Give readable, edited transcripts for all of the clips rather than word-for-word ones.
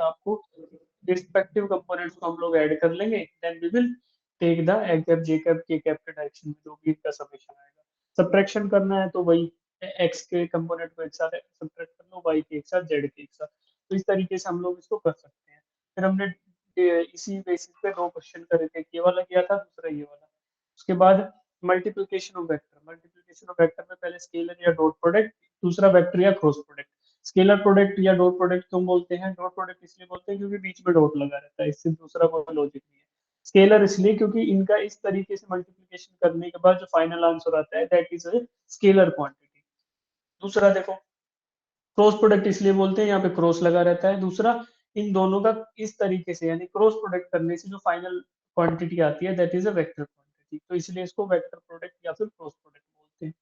था आपको, respective components को हम लोग ऐड कर लेंगे, then we will take the a cap J cap के कैप के डायरेक्शन में जो भी इसका समेशन आएगा। सब्ट्रैक्शन करना है तो वही एक्स के कंपोनेंट को एक साथ सब्ट्रैक्ट कर लो, वाई के एक साथ, जेड के एक साथ। तो इस तरीके से हम लोग इसको कर सकते हैं। फिर हमने इसी बेसिस पे 2 क्वेश्चन करे थे, ये वाला किया था, दूसरा ये वाला। उसके बाद multiplication of vector, multiplication of vector में पहले स्केलर या डॉट प्रोडक्ट, दूसरा वेक्टर या क्रॉस प्रोडक्ट। स्केलर प्रोडक्ट या डॉट प्रोडक्ट क्यों बोलते हैं? डॉट प्रोडक्ट इसलिए बोलते हैं क्योंकि बीच में डॉट लगा रहता है, इससे दूसरा कोई लॉजिक नहीं है। स्केलर इसलिए क्योंकि इनका इस तरीके से मल्टीप्लिकेशन करने के बाद जो फाइनल आंसर आता है that is a scalar quantity. दूसरा देखो, क्रॉस प्रोडक्ट इसलिए बोलते हैं, यहाँ पे क्रॉस लगा रहता है। दूसरा, इन दोनों का इस तरीके से यानी क्रॉस प्रोडक्ट करने से जो फाइनल क्वांटिटी आती है that is a vector quantity, तो इसलिए इसको वेक्टर प्रोडक्ट या फिर क्रॉस प्रोडक्ट बोलते हैं।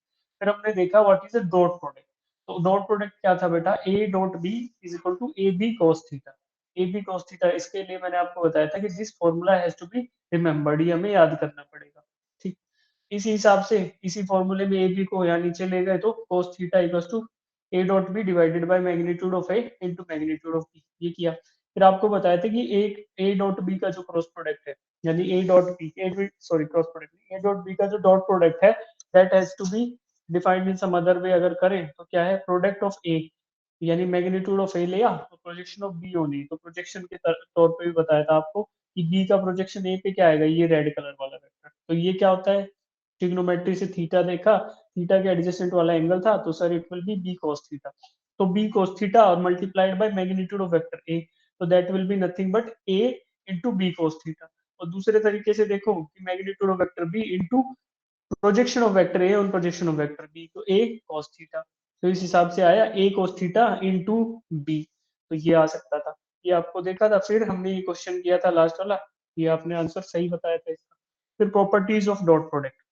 फिर हमने देखा what is a dot product. तो डॉट प्रोडक्ट क्या था बेटा? A dot b is equal to a b cos theta. A b cos theta, इसके लिए मैंने आपको बताया था कि this formula has to be remembered, ये हमें याद करना पड़ेगा। ठीक, इसी हिसाब से इसी फॉर्मूले में ए बी को यहाँ नीचे ले गए तो cos theta equals to a dot b divided by magnitude of a into magnitude of b, ये किया। फिर आपको बताया था कि एक ए डॉट बी का जो क्रॉस प्रोडक्ट है, यानी a dot b, sorry cross product नहीं, ए डॉट बी का जो डॉट प्रोडक्ट है that has to be defined in some other way. अगर करें तो क्या है? प्रोडक्ट ऑफ ए, यानी मैग्नीट्यूड ऑफ ए लिया तो प्रोजेक्शन ऑफ बी होनी। तो प्रोजेक्शन के तौर पे भी बताया था आपको कि बी का प्रोजेक्शन ए पे क्या आएगा, ये रेड कलर वाला वेक्टर। तो ये क्या होता है? ट्रिग्नोमेट्री से थीटा देखा, थीटा के एडजेसेंट वाला एंगल था, तो sir it will be B cos theta. तो बी cos थीटा और multiplied by magnitude of vector A, तो that will be nothing but A into B cos theta. और दूसरे तरीके से देखो कि magnitude of vector B into projection of vector A on projection of vector B, तो A cos theta. तो इस हिसाब से आया A cos theta into B, तो ये आ सकता था। ये आपको देखा था। फिर हमने ये क्वेश्चन किया था लास्ट वाला, ये आपने आंसर सही बताया था इसका। फिर properties of dot product,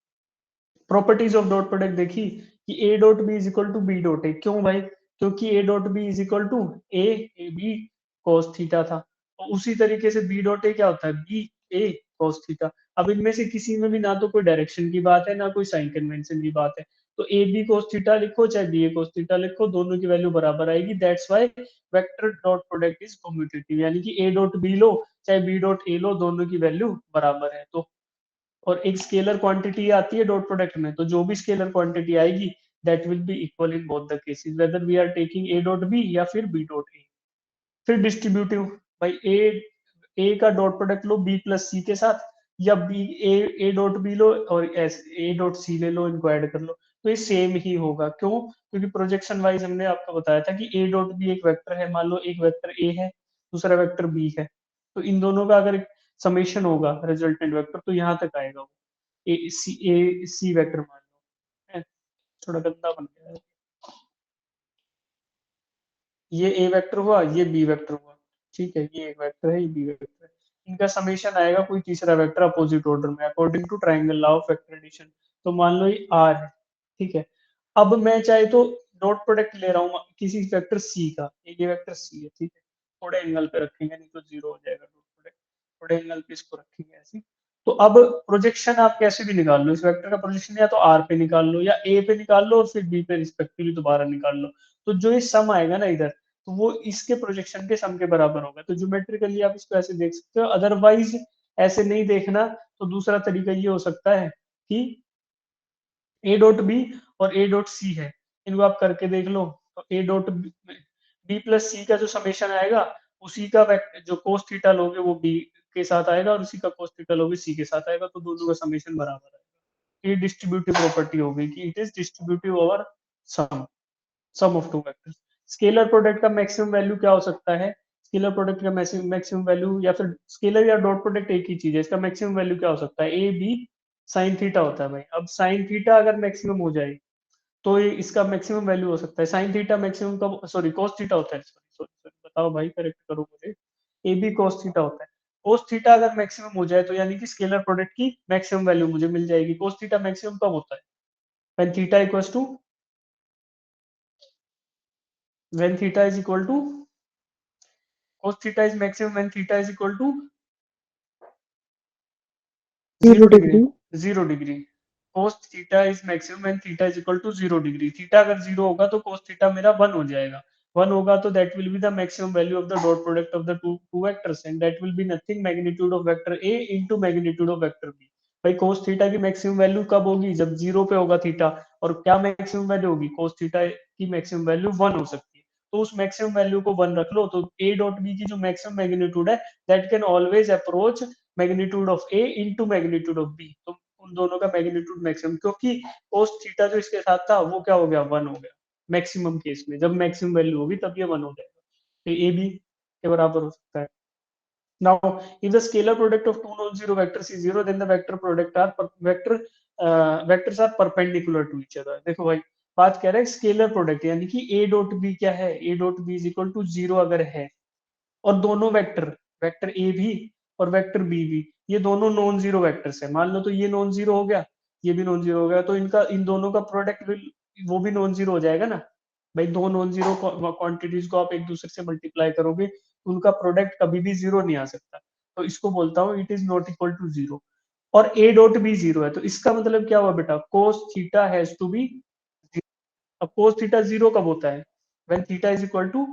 properties of dot product देखी कि a dot b is equal to B dot a. क्यों भाई? क्योंकि a dot b is equal to a a b cos theta था, और उसी तरीके से बी डॉट ए क्या होता है? बी ए cos थीटा। अब इनमें से किसी में भी ना तो कोई डायरेक्शन की बात है ना कोई साइन कन्वेंशन की बात है, तो ए बी cos थीटा लिखो चाहे बी ए cos थीटा लिखो, दोनों की वैल्यू बराबर आएगी। That's why vector dot product is commutative, यानी कि ए डॉट बी लो चाहे बी डॉट ए लो, दोनों की वैल्यू बराबर है। तो और एक स्केलर क्वांटिटी आती है डॉट प्रोडक्ट में, तो जो भी स्केलर क्वांटिटी आएगी that will be equal in both the cases, whether we are taking a dot b या फिर बी डॉट ए। फिर डिस्ट्रीब्यूटिव, भाई ए का डॉट प्रोडक्ट लो बी प्लस सी के साथ, या बी ए डॉट बी लो और ए डॉट सी ले लो, इनको ऐड कर लो, तो ये सेम ही होगा। क्यों? क्योंकि प्रोजेक्शन वाइज हमने आपको बताया था कि ए डॉट बी एक वेक्टर है, मान लो एक वेक्टर ए है दूसरा वेक्टर बी है, तो इन दोनों का अगर समेशन होगा रिजल्टेंट वेक्टर तो यहाँ तक आएगा वो, ए सी वेक्टर मान लो है। थोड़ा गंदा बन गया है, ये ए वेक्टर हुआ, ये बी वेक्टर हुआ, ठीक है, ये एक वेक्टर है, ये बी वेक्टर है। इनका समेशन आएगा कोई तीसरा वेक्टर अपोजिट ऑर्डर में according to triangle law of vector addition. तो मान लो ये आर है, ठीक है। अब मैं चाहे तो डॉट प्रोडक्ट ले रहा हूँ किसी वेक्टर सी का, ये वेक्टर सी है, ठीक है। थोड़े एंगल पे रखेंगे नहीं तो जीरो हो जाएगा डॉट प्रोडक्ट, थोड़े एंगल पे इसको रखेंगे ऐसे। तो अब प्रोजेक्शन आप कैसे भी निकाल लो इस वेक्टर का प्रोजेक्शन, या तो आर पे निकाल लो या ए पे निकाल लो और फिर बी पे रिस्पेक्टिवली दोबारा निकाल लो। तो जो ये सम आएगा ना इधर, तो वो इसके प्रोजेक्शन के सम के बराबर होगा। तो ज्योमेट्रिकली आप इसको ऐसे देख सकते हो, अदरवाइज ऐसे नहीं देखना। तो दूसरा तरीका ये हो सकता है कि ए डॉट बी और ए डॉट सी है, इनको आप करके देख लो। तो ए डॉट बी प्लस सी का जो समेशन आएगा उसी का जो कोस थीटा लोगे वो बी के साथ आएगा और उसी का कोस थीटा लोगे सी के साथ आएगा, तो दोनों का समेशन बराबर आएगा। ये डिस्ट्रीब्यूटिव प्रॉपर्टी हो गई कि it is distributive over sum, sum of two vectors. Scalar product का मैक्सिमम वैल्यू क्या हो सकता है? स्केलर प्रोडक्ट का मैक्सिमम वैल्यू, या फिर स्केलर या डॉट प्रोडक्ट एक ही चीज है, इसका मैक्सिमम वैल्यू क्या हो सकता है? ए बी साइन थीटा होता है भाई। अब साइन थीटा अगर मैक्सिमम हो जाए तो ये इसका मैक्सिमम वैल्यू हो सकता है। साइन थीटा मैक्सिमम कब, सॉरी cos थीटा होता है, सॉरी बताओ भाई, करेक्ट करो मुझे। ए बी cos थीटा होता है। cos थीटा अगर मैक्सिमम हो जाए तो यानी कि स्केलर प्रोडक्ट की मैक्सिमम वैल्यू मुझे मिल जाएगी। cos थीटा मैक्सिमम कब होता है? When theta equals to, when theta is equal to, cos theta is maximum when theta is equal to 0 degree, 0 degree. cos theta is maximum when theta is equal to 0 degree. Theta अगर 0 होगा तो cos theta मेरा 1 हो जाएगा, 1 होगा तो that will be the maximum value of the dot product of the two vectors and that will be nothing magnitude of vector a into magnitude of vector b. भाई cos theta की maximum value कब होगी, जब 0 पे होगा theta, और क्या maximum value होगी, cos थीटा की मैक्सिमम वैल्यू 1 हो सकती है। तो उस मैक्सिमम वैल्यू को 1 रख लो, तो a डॉट b की जो मैक्सिमम मैग्नीट्यूड है that can always approach magnitude of a into magnitude of b। तो उन दोनों का मैग्नीट्यूड मैक्सिमम, क्योंकि cos थीटा जो इसके साथ था वो क्या हो गया, 1 हो गया मैक्सिमम केस में, जब मैक्सिमम वैल्यू होगी तब ये 1 हो जाएगा, तो ए बी के बराबर हो सकता है। Now, if the scalar product of two non-zero vectors is zero, then the vectors are perpendicular to each other. देखो भाई, बात कह रहा है स्केलर प्रोडक्ट, यानी कि a डॉट b क्या है, a dot b is equal to 0 अगर है, और दोनों वेक्टर, वेक्टर ए भी और वेक्टर बी भी, ये दोनों नॉन जीरो वेक्टर्स है, मान लो तो ये नॉन जीरो हो गया, ये भी नॉन जीरो हो गया, तो इनका इन दोनों का प्रोडक्ट विल वो भी नॉन जीरो हो जाएगा ना। भाई दो नॉन जीरो क्वांटिटीज को आप एक दूसरे से मल्टीप्लाई करोगे, उनका प्रोडक्ट कभी भी जीरो नहीं आ सकता, तो इसको बोलता हूँ it is not equal to zero. और ए डॉट बी जीरो है, तो इसका मतलब क्या हुआ बेटा, cos theta has to be. अब कोस थीटा जीरो कब होता है, when theta is equal to,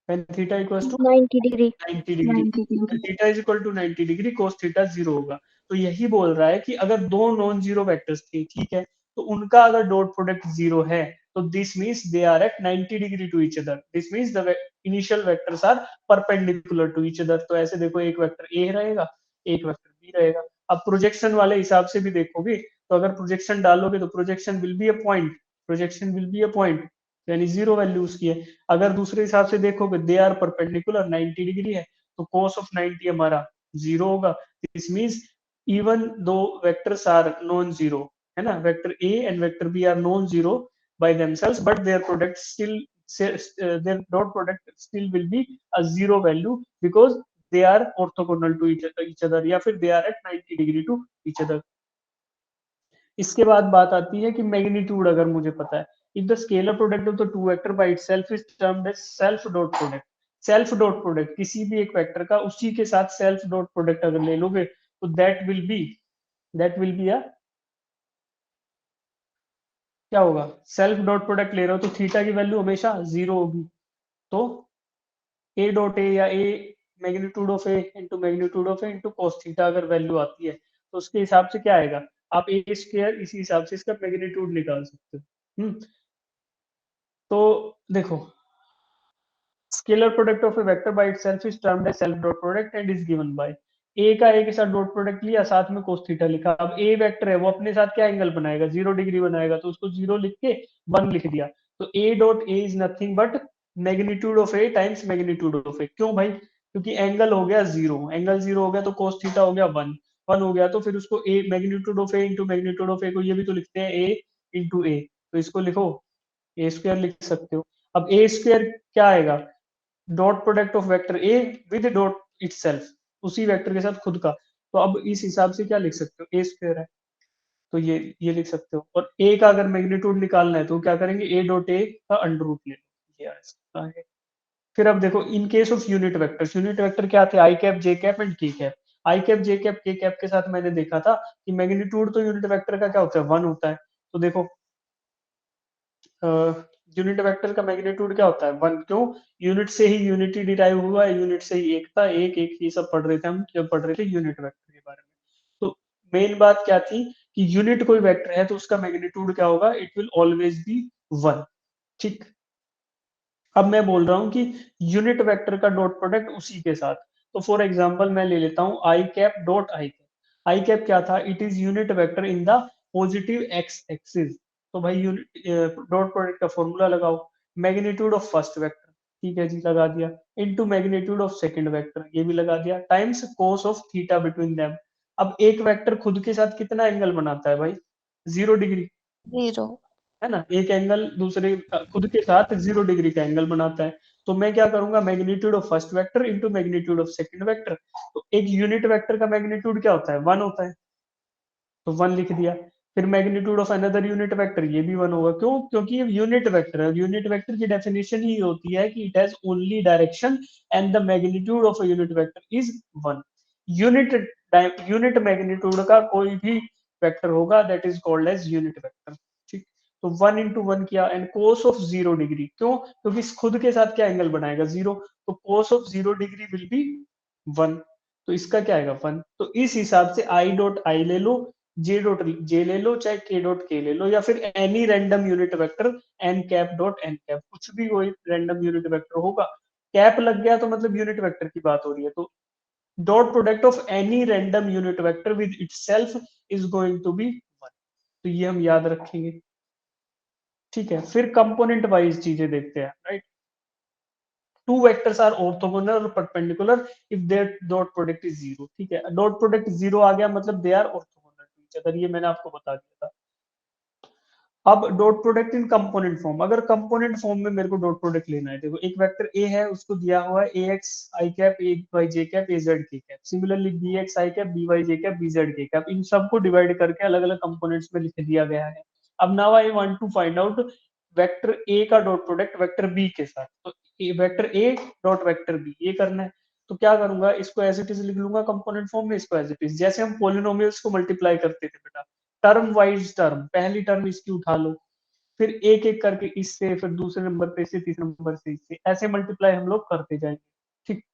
when theta equals to 90 degree 90 degree, 90 degree theta is equal to 90 degree, cos theta zero होगा। तो यही बोल रहा है कि अगर दो नॉन जीरो वेक्टर्स थे, ठीक है, तो उनका अगर डॉट प्रोडक्ट जीरो है, तो this means they are at 90 degree to each other, this means the initial vectors are perpendicular to each other. तो ऐसे देखो, एक वेक्टर ए रहेगा, एक वेक्टर बी रहेगा। अब प्रोजेक्शन वाले हिसाब से भी देखोगे, तो अगर प्रोजेक्शन डालोगे तो projection will be a point, projection will be a point, यानी जीरो वैल्यू उसकी है। अगर दूसरे हिसाब से देखोगे, दे आर परपेंडिकुलर 90 डिग्री है, तो cos ऑफ 90 हमारा जीरो होगा। This means even though vectors are non zero, है ना, vector A and vector B are non zero by themselves, but their product still their dot product still will be a zero value because they are orthogonal to each other, या फिर they are at 90 degree to each other। इसके बाद बात आती है कि magnitude अगर मुझे पता है, if the scalar product of the two vector by itself is termed as self dot product. Self dot product किसी भी एक वेक्टर का उसी के साथ सेल्फ डॉट प्रोडक्ट अगर ले लोगे, तो दैट विल बी अ, क्या होगा, सेल्फ डॉट प्रोडक्ट ले रहे हो तो थीटा की वैल्यू हमेशा जीरो होगी, तो ए डॉट ए या A magnitude of A into magnitude of A into cos theta अगर वैल्यू आती है, तो उसके हिसाब से क्या आएगा, आप ए स्क्वायर इसी हिसाब से इसका मैग्नीट्यूड निकाल सकते हो। तो देखो, scalar product of a vector by itself is termed as self dot product and is given by, A का ए के साथ डॉट प्रोडक्ट लिया, साथ में cos थीटा लिखा। अब ए वेक्टर है, वो अपने साथ क्या एंगल बनाएगा, 0 डिग्री बनाएगा, तो उसको 0 लिख के 1 लिख दिया। तो A dot A is nothing but magnitude of A times magnitude of A. क्यों भाई, क्योंकि एंगल हो गया जीरो, एंगल जीरो हो गया तो cos थीटा हो गया 1, 1 हो गया तो फिर उसको A magnitude of A into magnitude of A को ये भी तो लिखते हैं ए इंटू ए, तो इसको लिखो ए स्क्वायर लिख सकते हो। अब ए स्क्वायर क्या आएगा, dot product of vector A with dot itself, उसी वेक्टर के साथ खुद का। तो अब इस हिसाब से क्या लिख सकते हो, ए स्क्वायर है, तो ये लिख सकते हो। और ए का अगर मैग्नीट्यूड निकालना है तो क्या करेंगे, ए डॉट ए का अंडर रूट ले लो, ये आ सकता है। फिर अब देखो, इन केस ऑफ यूनिट वेक्टर क्या थे, आई कैप जे कैप एंड के cap. I cap J cap के कैप के साथ मैंने देखा था कि मैग्नीट्यूड तो यूनिट वेक्टर का क्या होता है, 1 होता है। तो देखो, यूनिट वेक्टर का मैग्नीट्यूड क्या होता है, 1, क्यों, यूनिट से ही यूनिटी डिराइव हुआ है, यूनिट से ही एकता, एक एक ये सब पढ़ रहे थे हम जब पढ़ रहे थे यूनिट वेक्टर के बारे में। तो मेन बात क्या थी कि यूनिट कोई वेक्टर है तो उसका मैग्नीट्यूड क्या होगा, इट विल ऑलवेज बी 1। ठीक, अब मैं बोल रहा हूँ कि यूनिट वेक्टर का डॉट प्रोडक्ट उसी के साथ, तो फॉर एग्जांपल मैं ले लेता हूँ I cap dot I cap. I cap क्या था, it is unit vector in the positive x axis. तो भाई यूनिट डॉट प्रोडक्ट का फॉर्मूला लगाओ, मैग्नीट्यूड ऑफ फर्स्ट वेक्टर, ठीक है जी, लगा दिया, into magnitude of second vector, ये भी लगा दिया, times cos of theta between them. अब एक वेक्टर खुद के साथ कितना एंगल बनाता है भाई, 0 डिग्री, जीरो है ना, एक एंगल दूसरे खुद के साथ 0 डिग्री का एंगल बनाता है। तो मैं क्या करूंगा, magnitude of first vector into magnitude of second vector. तो एक यूनिट वेक्टर का मैग्नीट्यूड क्या होता है, 1 होता है, तो 1 लिख दिया। फिर magnitude of another unit vector, ये भी 1 होगा, क्यों, क्योंकि ये यूनिट वेक्टर है, यूनिट वेक्टर की डेफिनेशन ही होती है कि it has only direction and the magnitude of a unit vector is 1। Unit unit magnitude का कोई भी वेक्टर होगा that is called as unit vector. ठीक, तो 1 into 1 किया एंड cos ऑफ 0 डिग्री, क्यों? क्योंकि इस खुद के साथ क्या एंगल बनाएगा 0, तो cos of 0 degree will be 1, तो इसका क्या आएगा 1। तो इस हिसाब से आई डॉट आई ले लो, जे डॉट जे ले लो, चाहे के डॉट के ले लो, या फिर any random unit vector N cap dot n cap, कुछ भी कोई रैंडम यूनिट वेक्टर होगा, कैप लग गया तो मतलब यूनिट वेक्टर की बात हो रही है, तो dot product of any random unit vector with itself is going to be 1, तो ये हम याद रखेंगे। ठीक है, फिर कंपोनेंट वाइज चीजें देखते हैं, right. Two vectors are orthogonal और perpendicular if their dot product is zero. ठीक है, डॉट प्रोडक्ट जीरो आ गया मतलब they are orthogonal to each other, ये मैंने आपको बता दिया था। अब dot product in component form, अगर कंपोनेंट फॉर्म में मेरे को डॉट प्रोडक्ट लेना है, देखो एक वेक्टर ए है, उसको दिया हुआ है A X I cap A Y J cap A Z K cap, similarly B X I cap B Y J cap B Z K cap, इन सबको डिवाइड करके अलग अलग कंपोनेंट्स में लिख दिया गया है। अब now I want to find out vector a का डॉट प्रोडक्ट वेक्टर बी के साथ, तो vector a dot vector b ये करना है। तो क्या करूंगा, इसको एज इट इज लिख लूंगा कंपोनेंट फॉर्म में, इसको एज इट इज, जैसे हम पोलिनोमियल्स को मल्टीप्लाई करते थे बेटा, टर्म वाइज टर्म, पहली टर्म इसकी उठा लो, फिर एक एक करके इससे, फिर दूसरे नंबर पे इससे, तीसरे नंबर से इससे, ऐसे मल्टीप्लाई हम लोग करते जाएंगे। ठीक,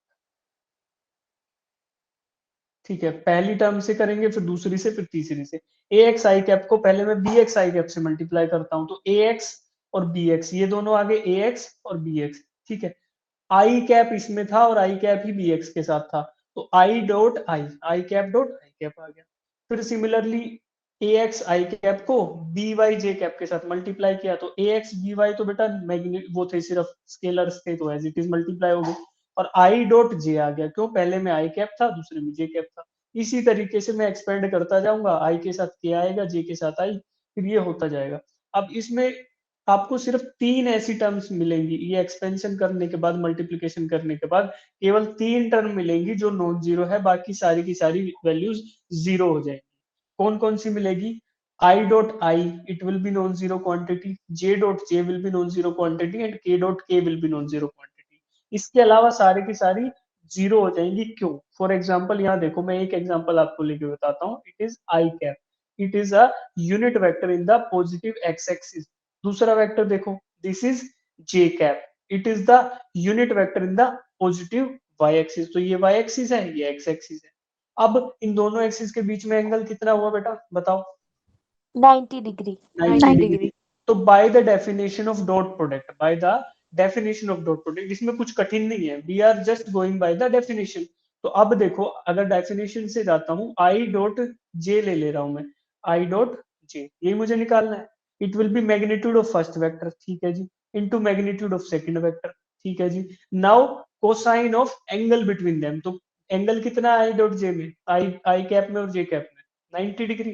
ठीक है, पहली टर्म से करेंगे, फिर दूसरी से, फिर तीसरी से। ए एक्स आई कैप को पहले मैं बी एक्स आई कैप से मल्टीप्लाई करता हूँ, तो ए एक्स और बी एक्स ये दोनों आगे, ए एक्स और बी एक्स। ठीक है, आई कैप इसमें था और आई कैप ही बी एक्स के साथ था, तो I dot I cap dot I cap आ गया। फिर similarly A X I cap को बी वाई जे कैप के साथ मल्टीप्लाई किया, तो ए एक्स बी वाई तो बेटा मैग्नेट वो थे, सिर्फ स्केलर्स थे, तो एज इट इज मल्टीप्लाई हो गए, और आई डॉट जे आ गया, क्यों? पहले में आई कैप था, दूसरे में जे कैप था। इसी तरीके से मैं एक्सपेंड करता जाऊंगा, आई के साथ के आएगा, जे के साथ आई, फिर ये होता जाएगा। अब इसमें आपको सिर्फ तीन ऐसी टर्म्स मिलेंगी, ये एक्सपेंशन करने के बाद, मल्टीप्लीकेशन करने के बाद केवल तीन टर्म मिलेंगी जो नॉन जीरो है, बाकी सारी की सारी वैल्यूज जीरो हो जाएंगी। कौन कौन सी मिलेगी? आई dot I it will B non zero quantity, J dot J will be non zero quantity and के डॉट के will be non zero quantity. इसके अलावा सारी की सारी जीरो हो जाएंगी, क्यों? फॉर एग्जाम्पल यहाँ देखो, मैं एक एग्जाम्पल आपको लेके बताता हूँ, it is i cap, it is a unit vector in the positive x axis. दूसरा वेक्टर देखो, this is j cap, it is the unit vector in the positive y axis, तो ये वाई एक्सिस है, ये X axis है। अब इन दोनों axis के बीच में एंगल कितना हुआ बेटा, बताओ? 90 डिग्री। 90 डिग्री। तो by the definition of dot product, by the definition of dot product, इसमें कुछ कठिन नहीं है, we are just going by the definition. तो अब देखो, अगर डेफिनेशन से जाता हूँ, आई डॉट जे ले रहा हूं मैं, आई डॉट जे यही मुझे निकालना है। It will be magnitude of first vector, ठीक है जी, into magnitude of second vector, ठीक है जी। Now cosine of angle between them, तो एंगल कितना है आई डॉट जे में, आई आई कैप में और जे कैप में 90 डिग्री,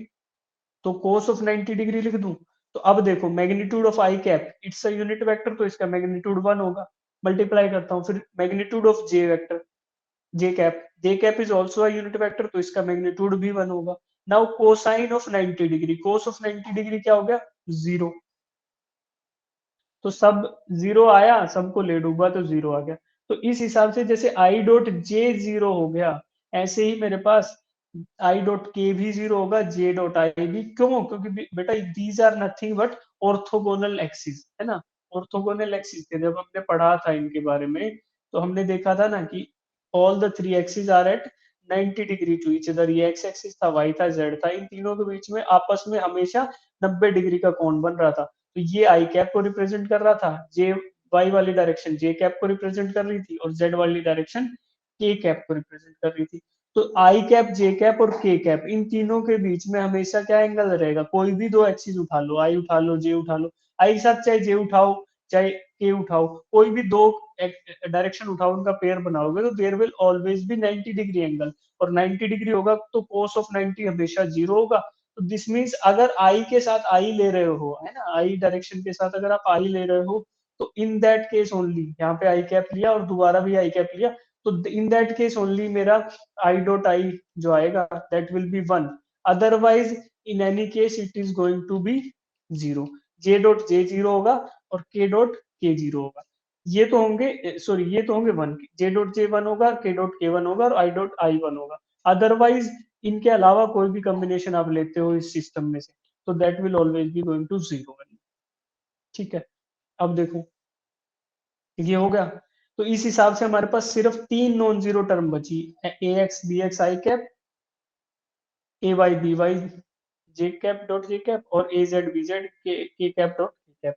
तो cos ऑफ 90 डिग्री लिख दूं। तो अब देखो, magnitude of I cap, it's a unit vector, तो इसका मैग्नीट्यूड 1 होगा, मल्टीप्लाई करता हूं, फिर magnitude of J vector, J cap is also a unit vector, तो इसका मैग्नीट्यूड भी 1 होगा। Now cosine of 90 degree, cos of 90 degree क्या हो गया, जीरो, तो सब जीरो आया, सबको ले डूबा तो जीरो आ गया। तो इस हिसाब से जैसे आई डॉट जे जीरो हो गया, ऐसे ही मेरे पास आई डॉट के भी जीरो होगा, जे डॉट आई भी, क्यों? क्योंकि बेटा these are nothing but orthogonal axis, है ना। ऑर्थोगोनल एक्सिस थे, जब हमने पढ़ा था इनके बारे में, तो हमने देखा था ना कि all the three axis are at 90 degree to each other, ये एक्स एक्सिस था, वाई था, जेड था, इन तीनों के बीच में आपस में हमेशा 90 डिग्री का कोण बन रहा था। तो ये आई कैप को रिप्रेजेंट कर रहा था, जे वाई वाली डायरेक्शन जे कैप को रिप्रेजेंट कर रही थी, और जेड वाली डायरेक्शन के कैप को रिप्रेजेंट कर रही थी। तो आई कैप, जे कैप और के कैप, इन तीनों के बीच में हमेशा क्या एंगल रहेगा, कोई भी दो एक्सिस उठा लो, आई उठा लो, जे उठा लो, आई के साथ चाहे जे उठाओ, चाहे के उठाओ, कोई भी दो डायरेक्शन उठाओ, उनका पेयर बनाओगे, तो there will always be 90 degree angle, और 90 डिग्री होगा तो cos ऑफ 90 हमेशा जीरो होगा। तो दिस मीन्स अगर आई के साथ आई ले रहे हो, है ना, आई डायरेक्शन के साथ अगर आप आई ले रहे हो, तो इन दैट केस ओनली, यहाँ पे आई कैप लिया और दोबारा भी आई कैप लिया, तो इन दैट केस ओनली मेरा आई डॉट आई जो आएगा that will be 1, otherwise in any case it is going to be zero, J dot J zero होगा और के डॉट के जीरो होगा, ये तो होंगे, सॉरी ये तो होंगे 1, जे डॉट जे 1 होगा, के डॉट के 1 होगा और आई डॉट आई 1 होगा। अदरवाइज इनके अलावा कोई भी कॉम्बिनेशन आप लेते हो इस सिस्टम में से, तो that will always be going to zero. ठीक है, अब देखो ये हो गया। तो इस हिसाब से हमारे पास सिर्फ तीन नॉन जीरो टर्म बची, ए X B X I cap, A Y B Y J cap dot J cap, और A Z B Z K cap dot के कैप।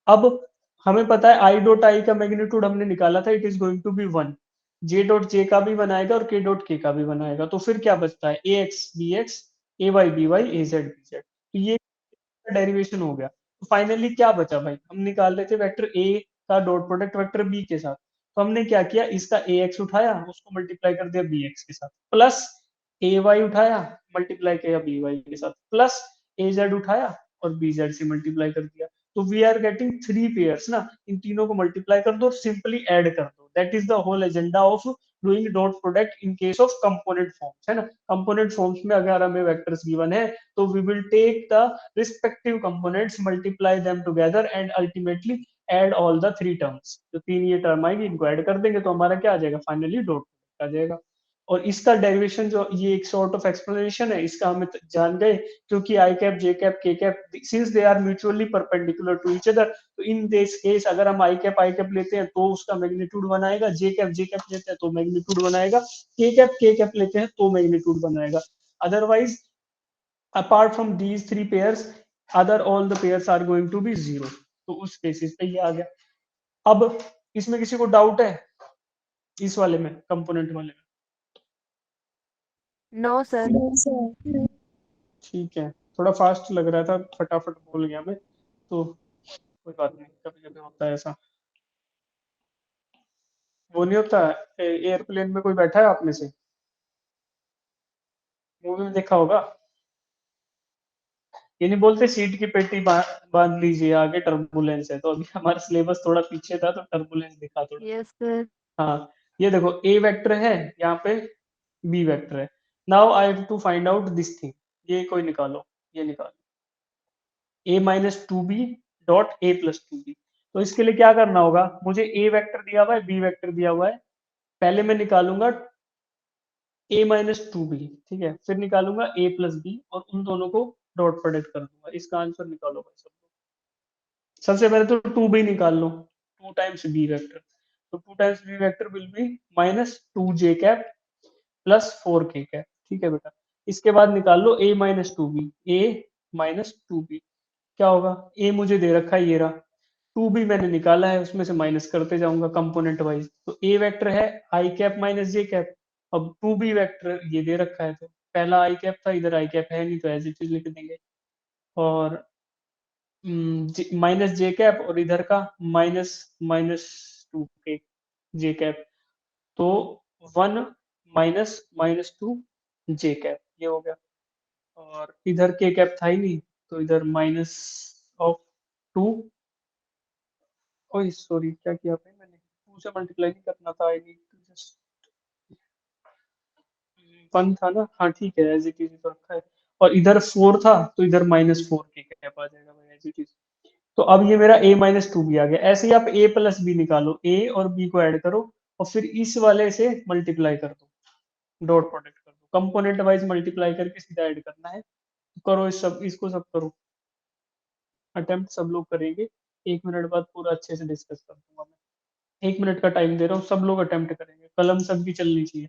अब हमें पता है आई डॉट आई का मैग्नीट्यूड हमने निकाला था, it is going to be one. J dot J का भी बनाएगा और के डॉट के का भी बनाएगा, तो फिर क्या बचता है, A X B x, A Y B Y, A Z B Z. तो ये डेरिवेशन हो गया। तो फाइनली क्या बचा भाई, हम निकाल रहे थे वेक्टर ए का डॉट प्रोडक्ट वेक्टर बी के साथ। तो हमने क्या किया, इसका ए एक्स उठाया, उसको मल्टीप्लाई कर दिया बी एक्स के साथ, प्लस ए वाई उठाया, मल्टीप्लाई किया बी वाई के साथ, प्लस ए जेड उठाया और बी जेड से मल्टीप्लाई कर दिया। तो we are getting three pairs ना, इन तीनों को मल्टीप्लाई कर दो और सिंपली ऐड कर दो। That is the whole agenda of doing dot product in case of component forms, है ना। कंपोनेंट फॉर्म्स में अगर हमें वेक्टर्स गिवन है, तो we will take the respective components, multiply them together and ultimately add all the three terms। जो तीन ये टर्म आएगी इनको ऐड कर देंगे तो हमारा क्या आ जाएगा, फाइनली डॉट आ जाएगा। और इसका डेरिवेशन जो ये एक सॉर्ट ऑफ एक्सप्लेनेशन है, इसका हमें जान गए, क्योंकि आई कैप जे कैप के cap since they are mutually perpendicular to each other, तो इन दिस केस अगर हम आई कैप लेते हैं तो उसका मैग्नीट्यूड बनाएगा, जे कैप लेते हैं तो मैग्नीट्यूड बनाएगा, के कैप लेते हैं तो मैग्नीट्यूड बनाएगा। Otherwise apart from these three pairs, other all the pairs are going to be zero। तो उस बेसिस पे ये आ गया। अब इसमें किसी को डाउट है, इस वाले में, कंपोनेंट वाले में? No sir. ठीक है, थोड़ा फास्ट लग रहा था, फटाफट बोल गया मैं, तो कोई बात नहीं, कभी कभी होता है ऐसा। वो नहीं होता, एयरप्लेन में कोई बैठा है आप में से, मूवी में देखा होगा, ये नहीं बोलते सीट की पेटी बांध लीजिए आगे टर्बुलेंस है, तो अभी हमारा सिलेबस थोड़ा पीछे था तो टर्बुलेंस दिखा थोड़ा। Yes sir. हाँ, ये देखो ए वेक्टर है, यहाँ पे बी वेक्टर है। Now I have to find out this thing, ये कोई निकालो, ये निकालो, A minus two B dot A plus two B. तो इसके लिए क्या करना होगा, मुझे ए वेक्टर दिया हुआ है, बी वेक्टर दिया हुआ है, पहले मैं निकालूंगा ए माइनस टू बी, ठीक है, फिर निकालूंगा ए प्लस बी और उन दोनों को डॉट प्रोडक्ट कर दूंगा। इसका आंसर निकालो भाई सब लोग। सबसे पहले तो टू बी निकाल लो, टू टाइम्स बी वेक्टर, तो two times B vector will be minus two J cap plus four K cap, ठीक है बेटा। इसके बाद निकाल लो A minus two B, A minus two B क्या होगा, ए मुझे दे रखा है ये रहा, टू बी मैंने निकाला है, उसमें से माइनस करते जाऊंगा कंपोनेंट वाइज। तो ए वेक्टर है I cap minus J cap, अब टू बी वेक्टर ये दे रखा है, तो पहला आई कैप था, इधर आई कैप है नहीं तो एज इट इज लिख देंगे, और माइनस जे कैप और इधर का माइनस माइनस टू के जे कैप, तो one minus minus two J cap ये हो गया। और इधर के कैप था ही नहीं, तो इधर minus of two, oh sorry क्या किया भाई मैंने, टू से मल्टीप्लाई नहीं करना था, I need to just, one था ना, हाँ ठीक है, एज इट इज तो रखा है। और इधर फोर था तो इधर माइनस फोर के कैप आ जाएगा भाई, एज इट इज। तो अब ये मेरा a माइनस टू बी आ गया। ऐसे ही आप a प्लस बी निकालो, a और b को ऐड करो और फिर इस वाले से मल्टीप्लाई कर दो, डॉट प्रोडक्ट कर दो, कंपोनेंट वाइज मल्टीप्लाई करके सीधा ऐड करना है। तो करो इस सब, इसको सब करो, अटेम्प्ट सब लोग करेंगे, एक मिनट बाद पूरा अच्छे से डिस्कस कर दूंगा मैं। एक मिनट का टाइम दे रहा हूँ, सब लोग अटेम्प्ट करेंगे, कलम सबकी चलनी चाहिए।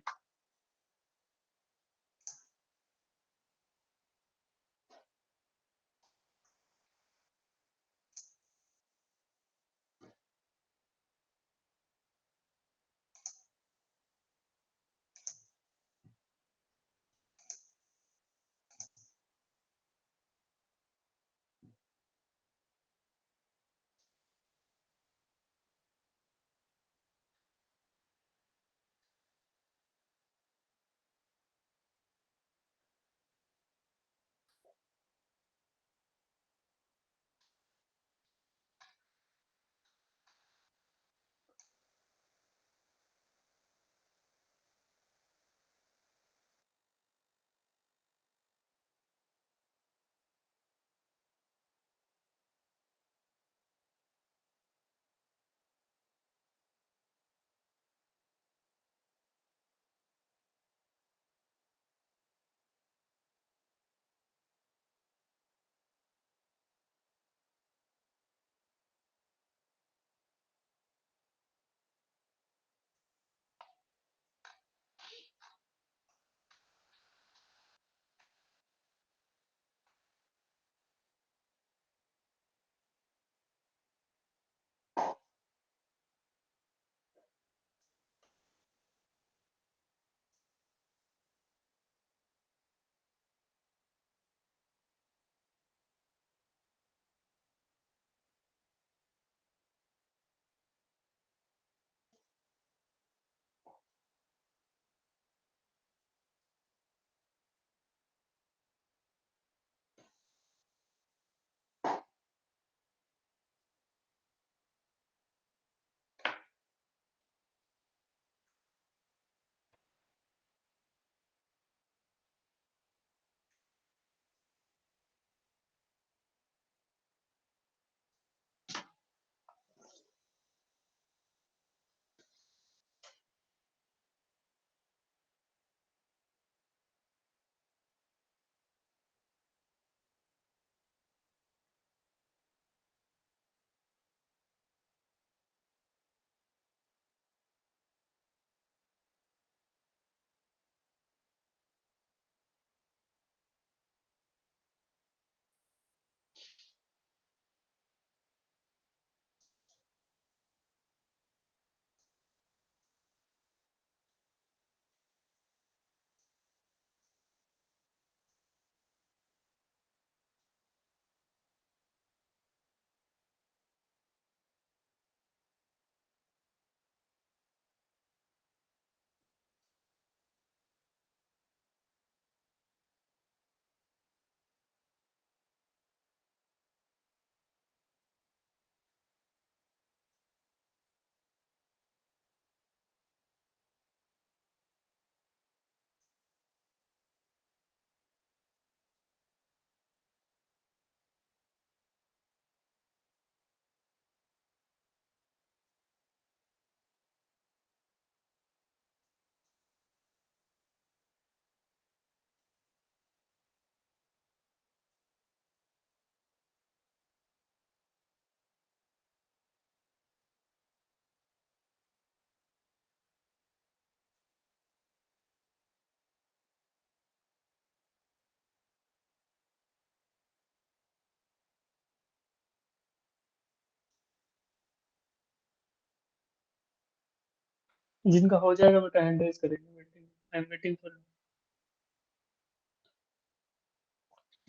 जिनका हो जाएगा बेटा हैंड रेज करेंगे, waiting, I am waiting for.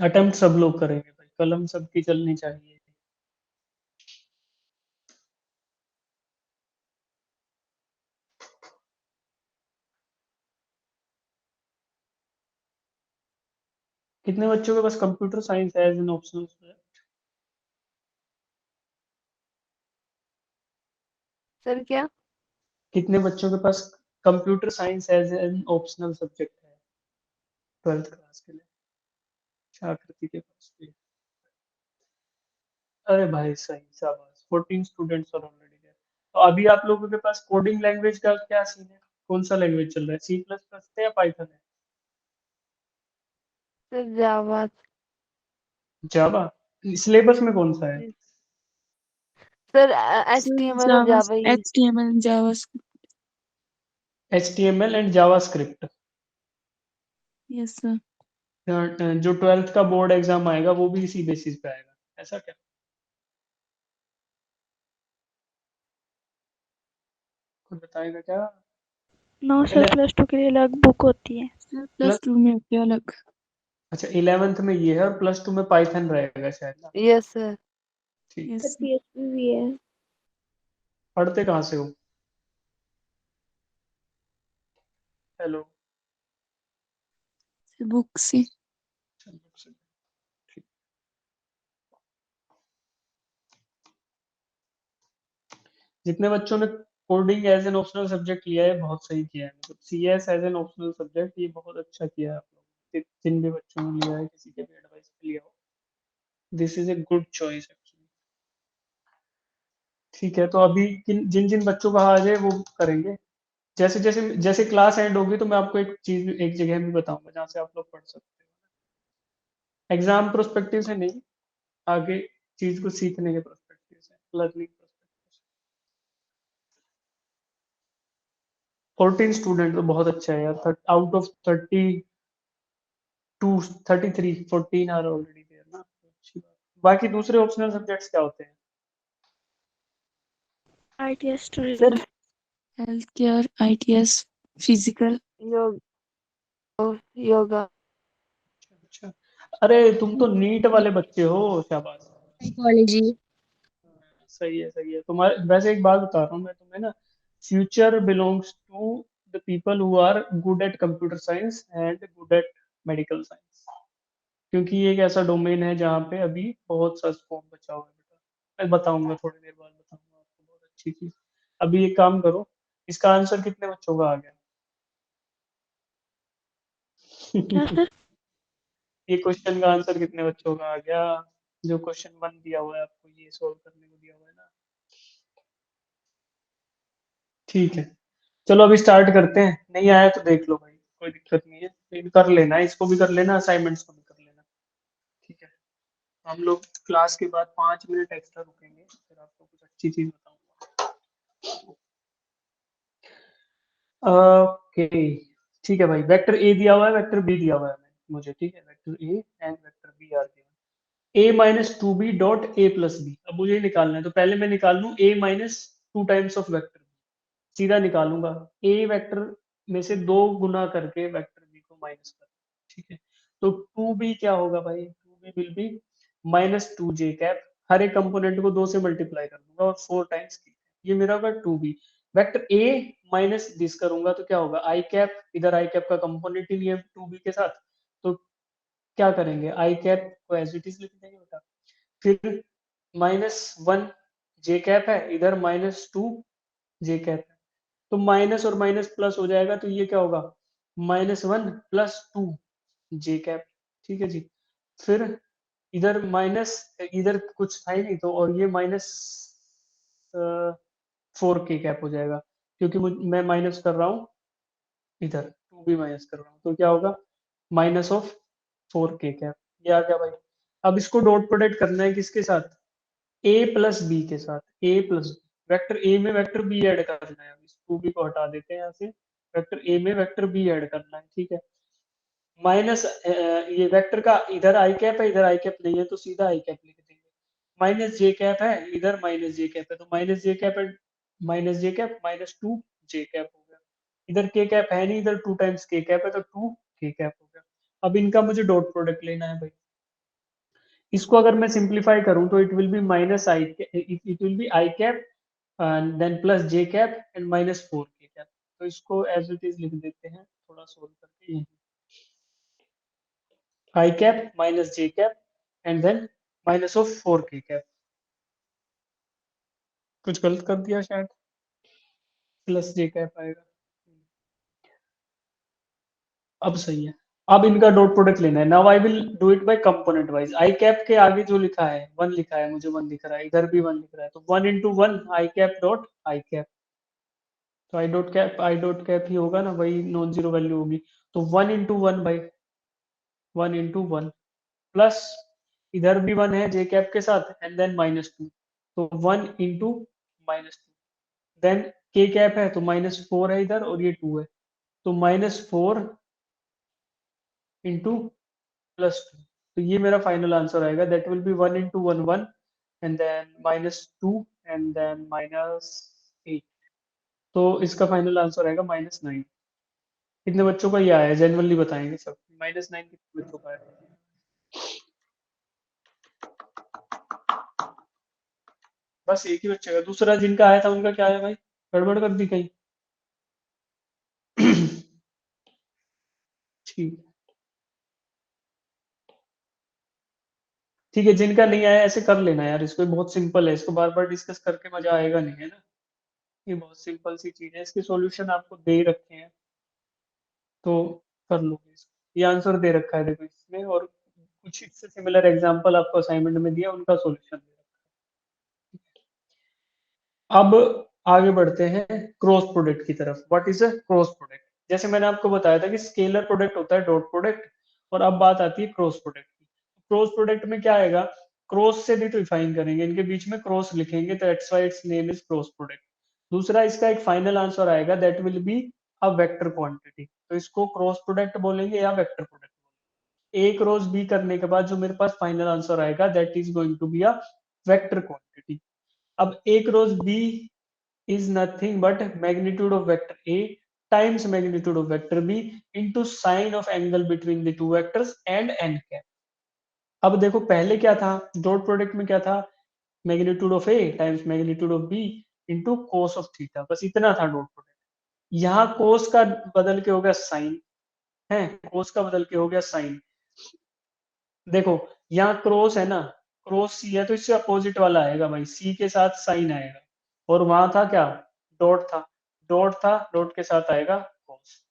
Attempt सब लोग करेंगे भाई, कलम सबकी चलनी चाहिए। कितने बच्चों के पास computer science as an optional? Sir क्या? कितने बच्चों के पास computer science as an optional subject है 12th क्लास के लिए? अच्छा, आकृति के पास भी। अरे भाई सही, शाबाश, 14 स्टूडेंट्स आर ऑलरेडी देयर। तो अभी आप लोगों के पास कोडिंग लैंग्वेज का क्या सीन है? कौन सा लैंग्वेज चल रहा है, सी प्लस प्लस है या पाइथन है? Sir Java. जावा। सिलेबस में कौन सा है? सर सर HTML और जावा, जावा ही। HTML JavaScript. HTML and JavaScript. Yes sir. जो 12th का बोर्ड एग्जाम आएगा वो भी इसी बेसिस पे आएगा, ऐसा क्या? कोई बताएगा क्या? नो सर, प्लस टू के लिए अलग बुक होती है। सर प्लस 2 में होती है अलग। अच्छा, 11th में ये है और प्लस 2 में पाइथन रहेगा शायद ना? Yes sir. ठीक। यस सर PHP भी है। पढ़ते कहाँ से हो? हेलो। सर बुक से। ठीक। जितने बच्चों ने coding as an optional subject लिया है बहुत सही किया है, मतलब CS as an optional subject ये बहुत अच्छा किया है आप लोग, जिन भी बच्चों ने लिया है, किसी के भी एडवाइस पे लिया हो, this is a good choice actually. ठीक है, तो अभी जिन जिन बच्चों का आ जाए वो करेंगे। जैसे जैसे जैसे क्लास एंड होगी तो मैं आपको एक चीज, एक जगह भी बताऊंगा जहाँ से आप लोग पढ़ सकते हो, एग्जाम प्रोस्पेक्टिव से नहीं, आगे चीज को सीखने के प्रोस्पेक्टिव से, लर्निंग प्रोस्पेक्टिव से। 14 स्टूडेंट तो बहुत अच्छा है यार, out of 32, 33, 14 are already there ना, तो अच्छी बात। बाकी दूसरे ऑप्शनल सब्जेक्ट्स क्या होते हैं? ITS sir student. Health care, ITS, physical. योग योगा। अच्छा, अरे तुम तो नीट वाले बच्चे हो, शाबाश। साइकोलॉजी। सही है, सही है। तुम्हारे वैसे एक बात बता रहा हूँ मैं तुम्हें ना, future belongs to the people who are good at computer science and good at medical science, क्योंकि ये एक ऐसा डोमेन है जहाँ पे अभी बहुत सा स्कोप बचा हुआ है बेटा। मैं बताऊंगा थोड़ी देर बाद, बताऊंगा आपको बहुत अच्छी चीज। अभी एक काम करो, इसका आंसर कितने बच्चों का आ गया? क्या सर? ये क्वेश्चन का आंसर कितने बच्चों का आ गया? जो क्वेश्चन 1 दिया हुआ है आपको, ये सॉल्व करने को दिया हुआ है ना? ठीक है, चलो अभी स्टार्ट करते हैं। नहीं आया तो देख लो भाई, कोई दिक्कत नहीं है, लेकिन कर लेना, इसको भी कर लेना, असाइनमेंट्स को भी कर लेना। ठीक है, हम लोग क्लास के बाद 5 मिनट एक्स्ट्रा रुकेंगे, फिर आपको कुछ अच्छी चीज बताऊंगा। ओके, ठीक है भाई, वेक्टर ए दिया हुआ है, वेक्टर बी दिया हुआ है मुझे, ठीक है, vector A and vector B are दिया, A-2B dot A plus B. अब मुझे निकालना है, तो पहले मैं निकाल लूँ A-2 टाइम्स ऑफ वेक्टर, सीधा निकालूंगा। ए वेक्टर में से 2 गुना करके वेक्टर बी को माइनस कर, ठीक है। तो 2b क्या होगा भाई, 2b will be -2j cap, हर एक कंपोनेंट को 2 से मल्टीप्लाई कर दूंगा और 4 टाइम्स की, ये मेरा होगा 2b। Vector a minus this करूंगा तो क्या होगा, आई कैप, इधर आई कैप का कंपोनेंट ही नहीं है 2b के साथ, तो क्या करेंगे, आई कैप को एज इट इज लिख देंगे बेटा। फिर -1 j कैप है, इधर -2 j कैप है, तो माइनस और माइनस प्लस हो जाएगा, तो ये क्या होगा, -1 + 2 j कैप, ठीक है जी। फिर इधर माइनस, इधर कुछ था ही नहीं तो, और ये -4 k कैप हो जाएगा, क्योंकि मैं माइनस कर रहा हूँ, इधर 2 भी माइनस कर रहा हूँ, तो क्या होगा, -4 k कैप। ये आ गया भाई। अब इसको डॉट प्रोडक्ट करना है किसके साथ, a प्लस बी के साथ, a प्लस वेक्टर ए में वेक्टर बी ऐड करना है, इस 2b को हटा देते हैं यहाँ से, वेक्टर ए में वेक्टर बी ऐड करना है, ठीक है। माइनस ये वेक्टर का इधर आई कैप है, इधर आई कैप नहीं है, तो सीधा आई कैप लिख देंगे। -j कैप है, इधर -j कैप है, तो -j cap, -j cap -2 j cap हो इधर के कैप है नहीं, इधर 2 टाइम्स के कैप है, तो 2 के कैप हो गया। अब इनका मुझे डॉट प्रोडक्ट लेना है भाई। इसको अगर मैं सिंप्लीफाई करूं तो it will be minus I, it will be I cap then plus J cap and minus 4 K cap. तो इसको एज इट इज लिख देते हैं थोड़ा सोल्व करके, ये I cap minus J cap and then minus of 4 K cap. कुछ गलत कर दिया शायद, प्लस जे कैप आएगा। अब सही है। अब इनका डॉट प्रोडक्ट लेना है। Now I will do it by component wise. I cap के आगे जो लिखा है 1 लिखा है, मुझे 1 दिख रहा है, इधर भी 1 लिख रहा है, तो 1 into 1 I cap dot I cap. तो आई डॉट कैप ही होगा ना, वही नॉन जीरो वैल्यू होगी। तो 1 इंटू 1 बाई 1 इंटू 1 प्लस इधर भी 1 है जे कैप के साथ एंड देन माइनस 2, तो 1 इंटू माइनस 2 देन के कैप है तो माइनस 4 है इधर और ये 2 है, तो माइनस 4 इंटू प्लस 2। तो ये मेरा फाइनल आंसर आएगा, that will be 1 into 1 1 and then minus 2 and then minus 8। तो इसका फाइनल आंसर आएगा -9। कितने बच्चों का ये आया, जेन्युइनली बताएंगे सब। -9 कितने बच्चों का आया? बस एक ही बच्चे का। दूसरा जिनका आया था उनका क्या है भाई, गड़बड़ कर दी कहीं? ठीक है, ठीक है, जिनका नहीं आया ऐसे कर लेना यार, इसको बहुत सिंपल है, इसको बार बार डिस्कस करके मजा आएगा नहीं, है ना। ये बहुत सिंपल सी चीज है, इसके सॉल्यूशन आपको दे ही रखे हैं तो कर लोगे इसको। ये आंसर दे रखा है देखो इसमें, और कुछ इससे सिमिलर एग्जांपल आपको असाइनमेंट में दिया, उनका सॉल्यूशन दे रखा है। अब आगे बढ़ते हैं क्रॉस प्रोडक्ट की तरफ। What is a cross product? जैसे मैंने आपको बताया था कि स्केलर प्रोडक्ट होता है डॉट प्रोडक्ट, और अब बात आती है क्रॉस प्रोडक्ट की। क्रॉस प्रोडक्ट में क्या आएगा, क्रॉस से भी डिफाइन करेंगे, इनके बीच में क्रॉस लिखेंगे, तो that's why its name is cross product. दूसरा इसका एक फाइनल आंसर आएगा, that will be a vector quantity, तो इसको क्रॉस प्रोडक्ट बोलेंगे या vector product. A cross B करने के बाद जो मेरे पास फाइनल आंसर आएगा, that is going to be a vector quantity. अब A cross B is nothing but magnitude of vector A times magnitude of vector B into sine of angle between the two vectors and n cap। अब देखो पहले क्या था, dot product में क्या था, magnitude of A times magnitude of B into cos of theta, बस इतना था डॉट प्रोडक्ट। यहाँ कोस का बदल के हो गया साइन, है कोस का बदल के हो गया साइन। देखो यहाँ क्रॉस है ना, क्रॉस सी है तो इससे अपोजिट वाला आएगा भाई, सी के साथ साइन आएगा, और वहां था क्या, डॉट था, डॉट था, डॉट के साथ आएगा क्रॉस,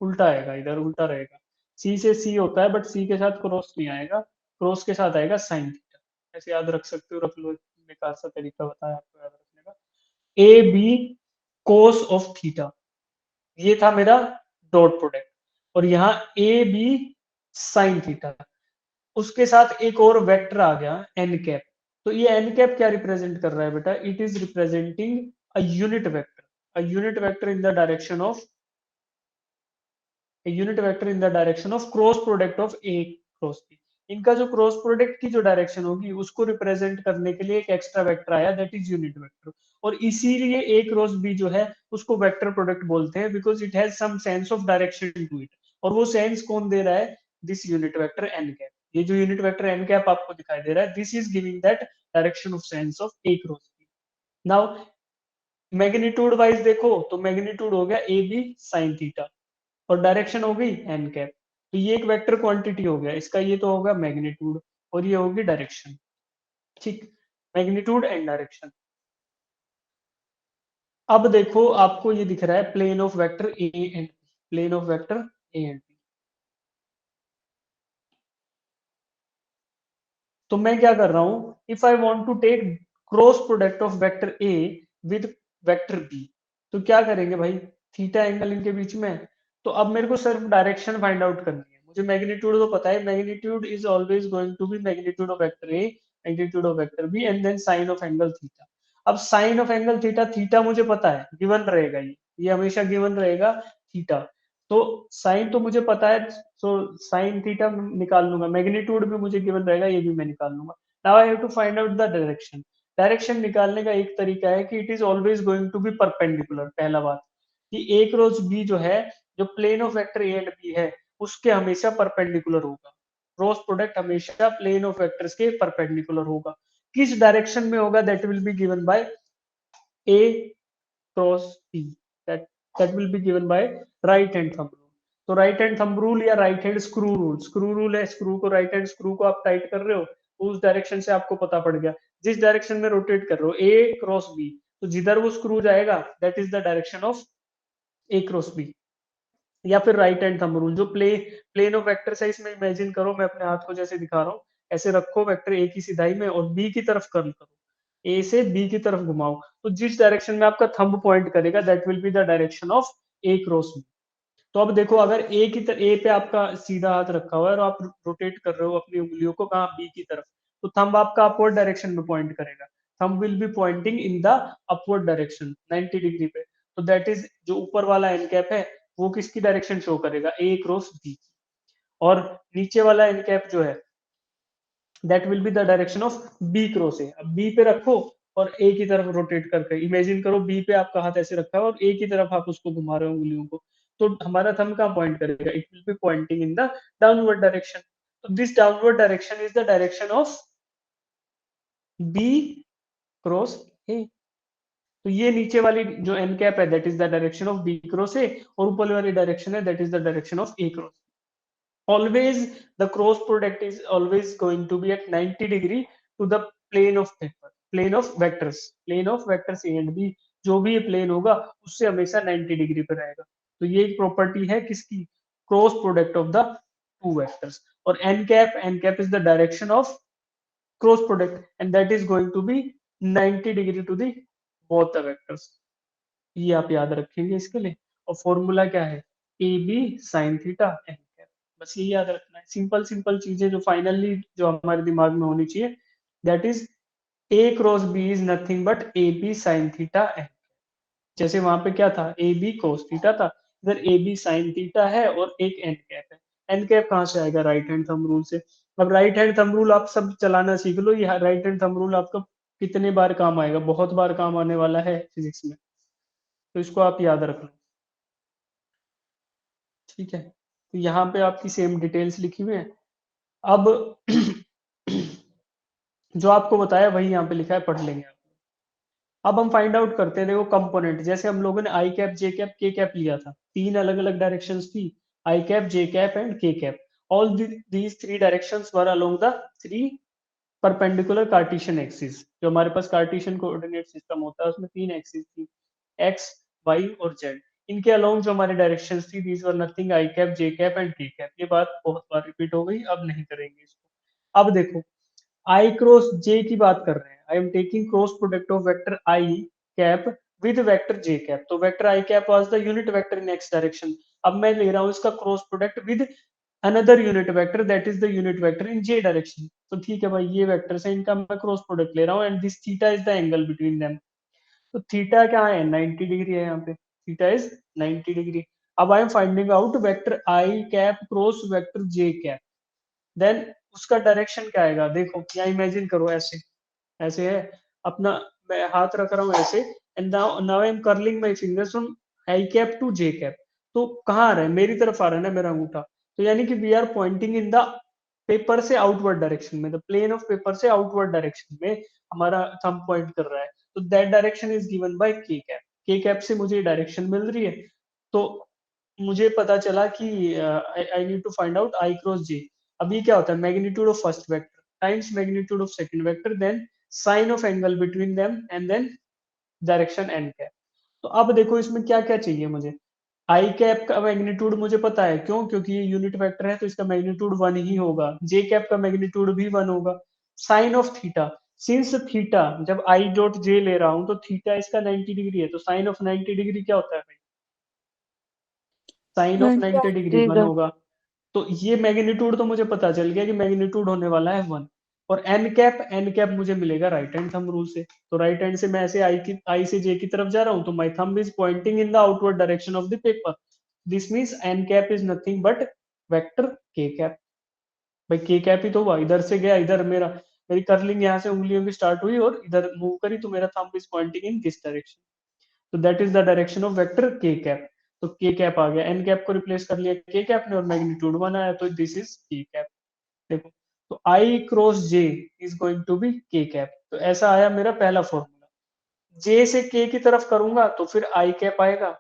उल्टा आएगा, इधर उल्टा रहेगा। सी से सी होता है बट सी के साथ क्रॉस नहीं आएगा, क्रॉस के साथ आएगा साइन थीटा। ऐसे याद रख सकते हो, रख लो, बेकार सा तरीका बताया आपको याद रखने का। A B cos of theta, ये था मेरा डॉट प्रोडक्ट, और यहाँ ए बी साइन थीटा, उसके साथ एक और वेक्टर आ गया एन कैप। तो ये एन कैप क्या रिप्रेजेंट कर रहा है बेटा, it is representing a unit vector, a unit vector in the direction of, a unit vector in the direction of cross product of a cross b। इनका जो cross product की जो direction होगी उसको रिप्रेजेंट करने के लिए एक एक्स्ट्रा वेक्टर आया, दैट इज यूनिट वेक्टर, और इसीलिए a क्रॉस b जो है उसको वेक्टर प्रोडक्ट बोलते हैं, because it has some sense of direction to it. और वो सेंस कौन दे रहा है, this unit vector N cap. ये जो यूनिट वेक्टर एन कैप आपको दिखाई दे रहा है, this is giving that direction of sense of a cross b। Now magnitude wise देखो तो मैग्नीट्यूड हो गया ए बी साइन थीटा, और डायरेक्शन हो गई एन कैप। तो ये एक वेक्टर क्वांटिटी हो गया इसका, ये तो होगा मैग्नीट्यूड और ये होगी डायरेक्शन। ठीक, मैग्नीट्यूड एंड डायरेक्शन। अब देखो आपको ये दिख रहा है plane of vector A and B, plane of vector A and B. तो मैं क्या कर रहा हूं, if I want to take cross product of vector A with vector B, तो क्या करेंगे भाई, थीटा एंगल इनके बीच में। तो अब मेरे को सिर्फ डायरेक्शन फाइंड आउट करनी है, मुझे मैग्नीट्यूड तो पता है, magnitude is always going to be magnitude of vector A magnitude of vector B and then sine of angle theta. अब sine of angle theta, theta मुझे पता है, गिवन रहेगा, ये हमेशा गिवन रहेगा थीटा। तो साइन तो मुझे पता है, सो साइन थीटा निकाल लूंगा, मैग्नीट्यूड भी मुझे गिवन रहेगा, ये भी मैं निकाल लूंगा। Now I have to find out the direction. Direction निकालने का एक तरीका है कि it is always going to be perpendicular, पहला बात। कि ए क्रॉस बी जो है, जो plane of vector A and B है उसके हमेशा परपेंडिकुलर होगा। क्रॉस प्रोडक्ट हमेशा प्लेन ऑफ वेक्टर्स के परपेंडिकुलर होगा। किस डायरेक्शन में होगा, that will be given by A cross B, that will be given bye right hand thumb rule. तो राइट हैंड थंब रूल या right hand screw rule, screw rule है, screw को right hand screw को आप tight कर रहे हो, उस डायरेक्शन से आपको पता पड़ गया जिस डायरेक्शन में रोटेट कर रहे हो ए क्रॉस बी, तो जिधर वो स्क्रू जाएगा that is the direction of A cross B. या फिर राइट हैंड थंब रूल, जो प्लेन ऑफ वेक्टर है, इसमें इमेजिन करो, मैं अपने हाथ को जैसे दिखा रहा हूँ, ऐसे रखो वेक्टर ए की सिधाई में और बी की तरफ कर्ल करो, ए से बी की तरफ घुमाओ, तो जिस डायरेक्शन में आपका थंब पॉइंट करेगा that will be the direction of A cross B. तो अब देखो, अगर ए पे आपका सीधा हाथ रखा हुआ है और आप रोटेट कर रहे हो अपनी उंगलियों को कहाँ, बी की तरफ, तो थंब आपका अपवर्ड डायरेक्शन में पॉइंट करेगा, thumb will be pointing in the upward direction 90 degree पे। तो दैट इज, जो ऊपर वाला एन कैप है वो किसकी डायरेक्शन शो करेगा, ए क्रॉस बी। और नीचे वाला एन कैप जो है that will be the direction of B cross A. अब बी पे रखो और ए की तरफ रोटेट करके इमेजिन करो, बी पे आपका हाथ ऐसे रखा है और ए की तरफ आप उसको घुमा रहे हो उंगलियों को, तो हमारा थंब कहाँ पॉइंट करेगा, it will be pointing in the downward direction. तो this downward direction is the direction of B cross A. तो ये नीचे वाली जो एन कैप है that is the direction of B cross A, और ऊपर वाली डायरेक्शन है that is the direction of A cross. Always the cross product is always going to be at 90 degree to the plane of paper, plane of vectors a and b, जो भी ये plane होगा उससे हमेशा 90 degree पे रहेगा। तो ये एक प्रॉपर्टी है किसकी, cross product of the two vectors. और N cap is the direction of cross product and that is going to be 90 degree to the both the vectors. ये आप याद रखेंगे इसके लिए। और फॉर्मूला क्या है, A B sine theta N cap, बस ये याद रखना है। सिंपल सिंपल चीजें जो फाइनली जो हमारे दिमाग में होनी चाहिए, that is A cross B is nothing but A B sine theta N. जैसे वहां पे क्या था, ए बी कोस थीटा था, इधर ए बी साइन थीटा है और एक एन कैप है। एन कैप कहाँ से आएगा, राइट हैंड थंब रूल से। अब राइट हैंड थंब रूल आप सब चलाना सीख लो, ये राइट हैंड थंब रूल आपका कितने बार काम आएगा, बहुत बार काम आने वाला है फिजिक्स में, तो इसको आप याद रखना। ठीक है, तो यहाँ पे आपकी सेम डिटेल्स लिखी हुई है। अब जो आपको बताया वही यहाँ पे लिखा है, पढ़ लेंगे आप। अब हम फाइंड आउट करते हैं, देखो कंपोनेंट, जैसे हम लोगों ने आई कैप जे कैप के कैप लिया था, तीन अलग अलग डायरेक्शंस थी, आई कैप जे कैप एंड के cap. All these three directions were along the three perpendicular Cartesian axis. जो हमारे पास कार्टेशियन कोऑर्डिनेट सिस्टम होता है उसमें तीन एक्सिस थी, एक्स वाई और जेड। इनके अलोंग जो हमारे डायरेक्शंस थी, these were nothing I cap J cap and के कैप। ये बात बहुत बार रिपीट हो गई, अब नहीं करेंगे इसको। अब देखो, आई क्रॉस जे की बात कर रहे हैं, I am taking cross product of vector I cap with vector J cap. तो vector I cap was the unit vector in X direction, अब मैं ले रहा हूं इसका cross product with another unit vector that is the unit vector in J direction. तो ठीक है भाई, ये वेक्टर्स है, इनका मैं क्रॉस प्रोडक्ट ले रहा हूं and this theta is the angle between them. तो थीटा क्या है, 90 डिग्री है यहाँ पे, थीटा इज 90 डिग्री। अब I am finding out vector I cap cross vector J cap, then उसका डायरेक्शन क्या आएगा। देखो यहाँ इमेजिन करो, ऐसे ऐसे है अपना, मैं हाथ रख रहा हूँ ऐसे, and now I am curling my fingers from I cap to J cap. तो कहाँ आ रहा है, मेरी तरफ आ रहा है ना मेरा अंगूठा, तो यानी कि we are pointing in the paper से आउटवर्ड डायरेक्शन में, द प्लेन ऑफ पेपर से आउटवर्ड डायरेक्शन में हमारा थंब पॉइंट कर रहा है। तो that direction is given by K cap, के कैप से मुझे डायरेक्शन मिल रही है। तो मुझे पता चला कि I need to find out I cross J. अब ये क्या होता है, magnitude of first vector times magnitude of second vector, then sine of angle between them and then direction N cap. तो अब देखो इसमें क्या क्या चाहिए मुझे, आई कैप का मैग्नीट्यूड मुझे पता है, क्यों, क्योंकि ये यूनिट वेक्टर है तो इसका मैग्नीट्यूड 1 ही होगा, जे कैप का मैग्नीट्यूड भी 1 होगा। Sine of theta, since theta जब आई डॉट जे ले रहा हूं तो थीटा इसका 90 डिग्री है, तो साइन ऑफ 90 डिग्री क्या होता है भाई, साइन ऑफ 90 डिग्री 1 होगा। तो ये मैग्नीट्यूड तो मुझे पता चल गया कि मैग्नीट्यूड होने वाला है 1। और एन कैप मुझे मिलेगा राइट हैंड थंब रूल से। तो राइट हैंड से मैं ऐसे आई से जे की तरफ जा रहा हूं, तो my thumb is pointing in the outward direction of the paper, this means N cap is nothing but vector K cap. भाई के कैप ही तो हुआ, इधर से गया इधर, मेरी कर्लिंग यहाँ से उंगलियों की स्टार्ट हुई और इधर मूव करी, तो मेरा thumb is pointing in this direction. तो that is the direction of vector K cap. तो के कैप आ गया, एन कैप को रिप्लेस कर लिया के कैप ने और मैग्नीट्यूड 1 आया, तो दिस इज के कैप। देखो, तो I cross J is going to be K cap. तो ऐसा आया मेरा पहला फॉर्मूला। जे से के की तरफ करूंगा तो फिर आई कैप आएगा,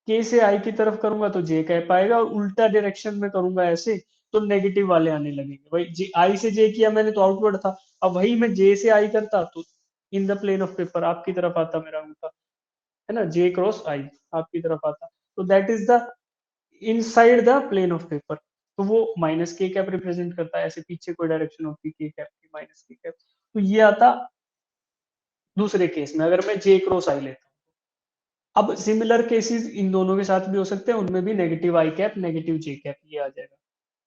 के से आई की तरफ करूंगा तो जे कैप आएगा, और उल्टा डायरेक्शन में करूंगा ऐसे तो नेगेटिव वाले आने लगेंगे। भाई जे आई से जे किया मैंने तो आउटवर्ड था, अब वही मैं जे से आई करता तो in the plane of paper आपकी तरफ आता मेरा अंगूठा, है ना, जे क्रॉस आई आपकी तरफ आता, तो that is the inside the plane of paper. तो वो माइनस के कैप रिप्रेजेंट करता है, ऐसे पीछे कोई डायरेक्शन होती के कैप की माइनस के कैप। तो ये आता दूसरे केस में अगर मैं जे क्रॉस आई लेता हूं। अब सिमिलर केसेस इन दोनों के साथ भी हो सकते हैं, उनमें भी नेगेटिव आई कैप नेगेटिव जे कैप ये आ जाएगा।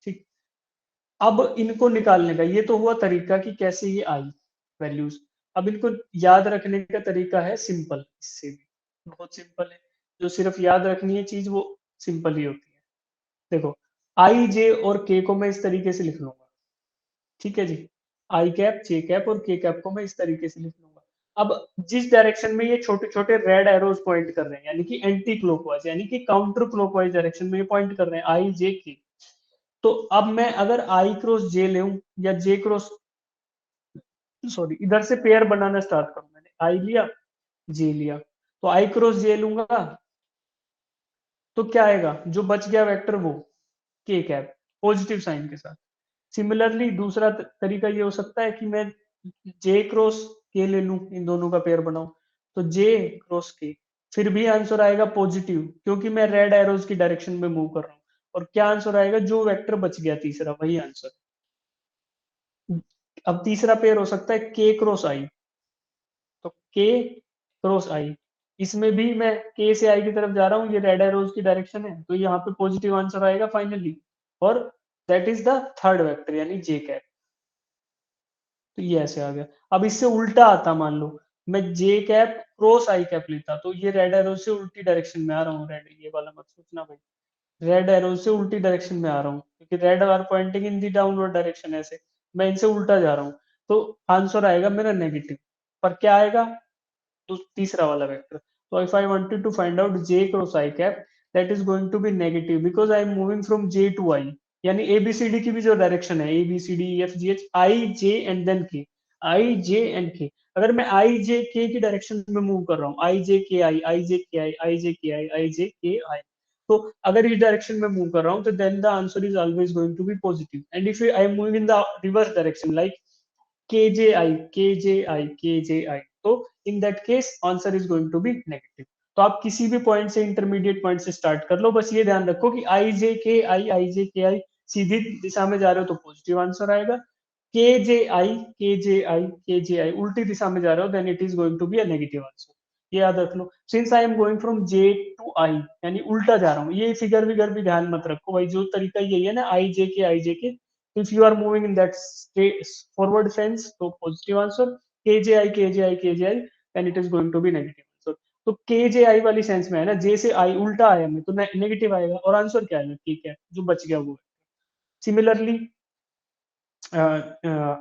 ठीक, अब इनको निकालने का ये तो हुआ तरीका कि कैसे ये आई वैल्यूज। अब इनको याद रखने का तरीका है सिंपल, इससे भी बहुत सिंपल है, जो सिर्फ याद रखनी है चीज वो सिंपल ही होती है। देखो, आई जे और के को मैं इस तरीके से लिख लूंगा, ठीक है जी, आई कैप जे कैप और के कैप को मैं इस तरीके से लिख लूंगा। अब जिस डायरेक्शन में ये छोटे छोटे रेड एरोज पॉइंट कर रहे हैं, यानी कि एंटी क्लॉकवाइज यानी कि काउंटर क्लॉकवाइज डायरेक्शन में ये पॉइंट कर रहे हैं, आई जे के। तो अब मैं अगर आई क्रॉस जे लूं या जे क्रॉस, सॉरी, इधर से पेयर बनाना स्टार्ट करूं, मैंने आई लिया जे लिया, तो आई क्रॉस जे लूंगा तो क्या आएगा, जो बच गया वेक्टर वो के कैप पॉजिटिव साइन के साथ। सिमिलरली दूसरा तरीका ये हो सकता है कि मैं जे क्रॉस के ले लूं, इन दोनों का पेयर बनाऊं, तो जे क्रॉस के, फिर भी आंसर आएगा पॉजिटिव क्योंकि मैं रेड एरोज की डायरेक्शन में मूव कर रहा हूं। और क्या आंसर आएगा, जो वेक्टर बच गया तीसरा वही आंसर। अब तीसरा पेयर हो सकता है के क्रॉस आई, तो के क्रॉस आई, इसमें भी मैं के से आई की तरफ जा रहा हूँ, ये रेड एरोज की डायरेक्शन है, तो यहाँ पे पॉजिटिव आंसर आएगा फाइनली, और that is the third vector यानी जे कैप। तो ये ऐसे आ गया। अब इससे उल्टा आता, मान लो मैं जे कैप क्रॉस आई कैप लेता, तो ये रेड एरो से उल्टी डायरेक्शन में आ रहा हूँ, रेड ये वाला मत सोचना भाई, रेड एरो से उल्टी डायरेक्शन में आ रहा हूँ क्योंकि red are pointing in the downward direction, ऐसे मैं इनसे उल्टा जा रहा हूँ, तो आंसर आएगा मेरा नेगेटिव। पर क्या आएगा, तो तीसरा वाला वेक्टर। तो if I wanted to find out j cross i cap, that is going to be negative because I am moving from j to i, यानी ABCD की भी जो डायरेक्शन है ABCDEFGH I J and then K, I J and K। अगर मैं I J K की डायरेक्शन में मूव कर रहा हूँ, I J K I I J K I I J K I I J K I, तो अगर इस डायरेक्शन में मूव कर रहा हूँ तो then the answer is always going to be positive. And if I am moving in the reverse direction like KJI, तो in that case answer is going to be negative. तो आप किसी भी पॉइंट से, इंटरमीडिएट पॉइंट से start कर लो, बस ये ध्यान रखो कि I J K I सीधी दिशा में जा रहे हो तो पॉजिटिव आंसर आएगा, KJI उल्टी दिशा में जा रहे हो then it is going to be a negative answer. ये याद रख लो, since I am going from J to I यानी उल्टा जा रहा हूँ, ये फिगर विगर भी ध्यान मत रखो भाई, जो तरीका यही है ना I J K, if you are moving in that forward sense तो positive answer, KJI then it is going to be negative answer. तो KJI वाली सेंस में है ना, J से I उल्टा आया मैं तो नेगेटिव आएगा, और आंसर क्या है, ठीक है, जो बच गया वो। सिमिलरली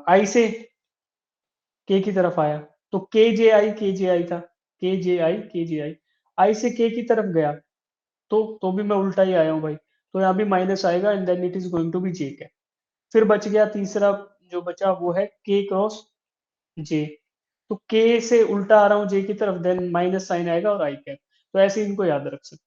I से K की तरफ आया तो KJI था, KJI I से K की तरफ गया तो भी मैं उल्टा ही आया हूँ भाई, तो यहाँ भी माइनस आएगा and then it is going to be J cap. फिर बच गया तीसरा जो बचा वो है K क्रॉस J, तो K से उल्टा आ रहा हूँ J की तरफ देन माइनस साइन आएगा और I कैप। तो ऐसे इनको याद रख सकते,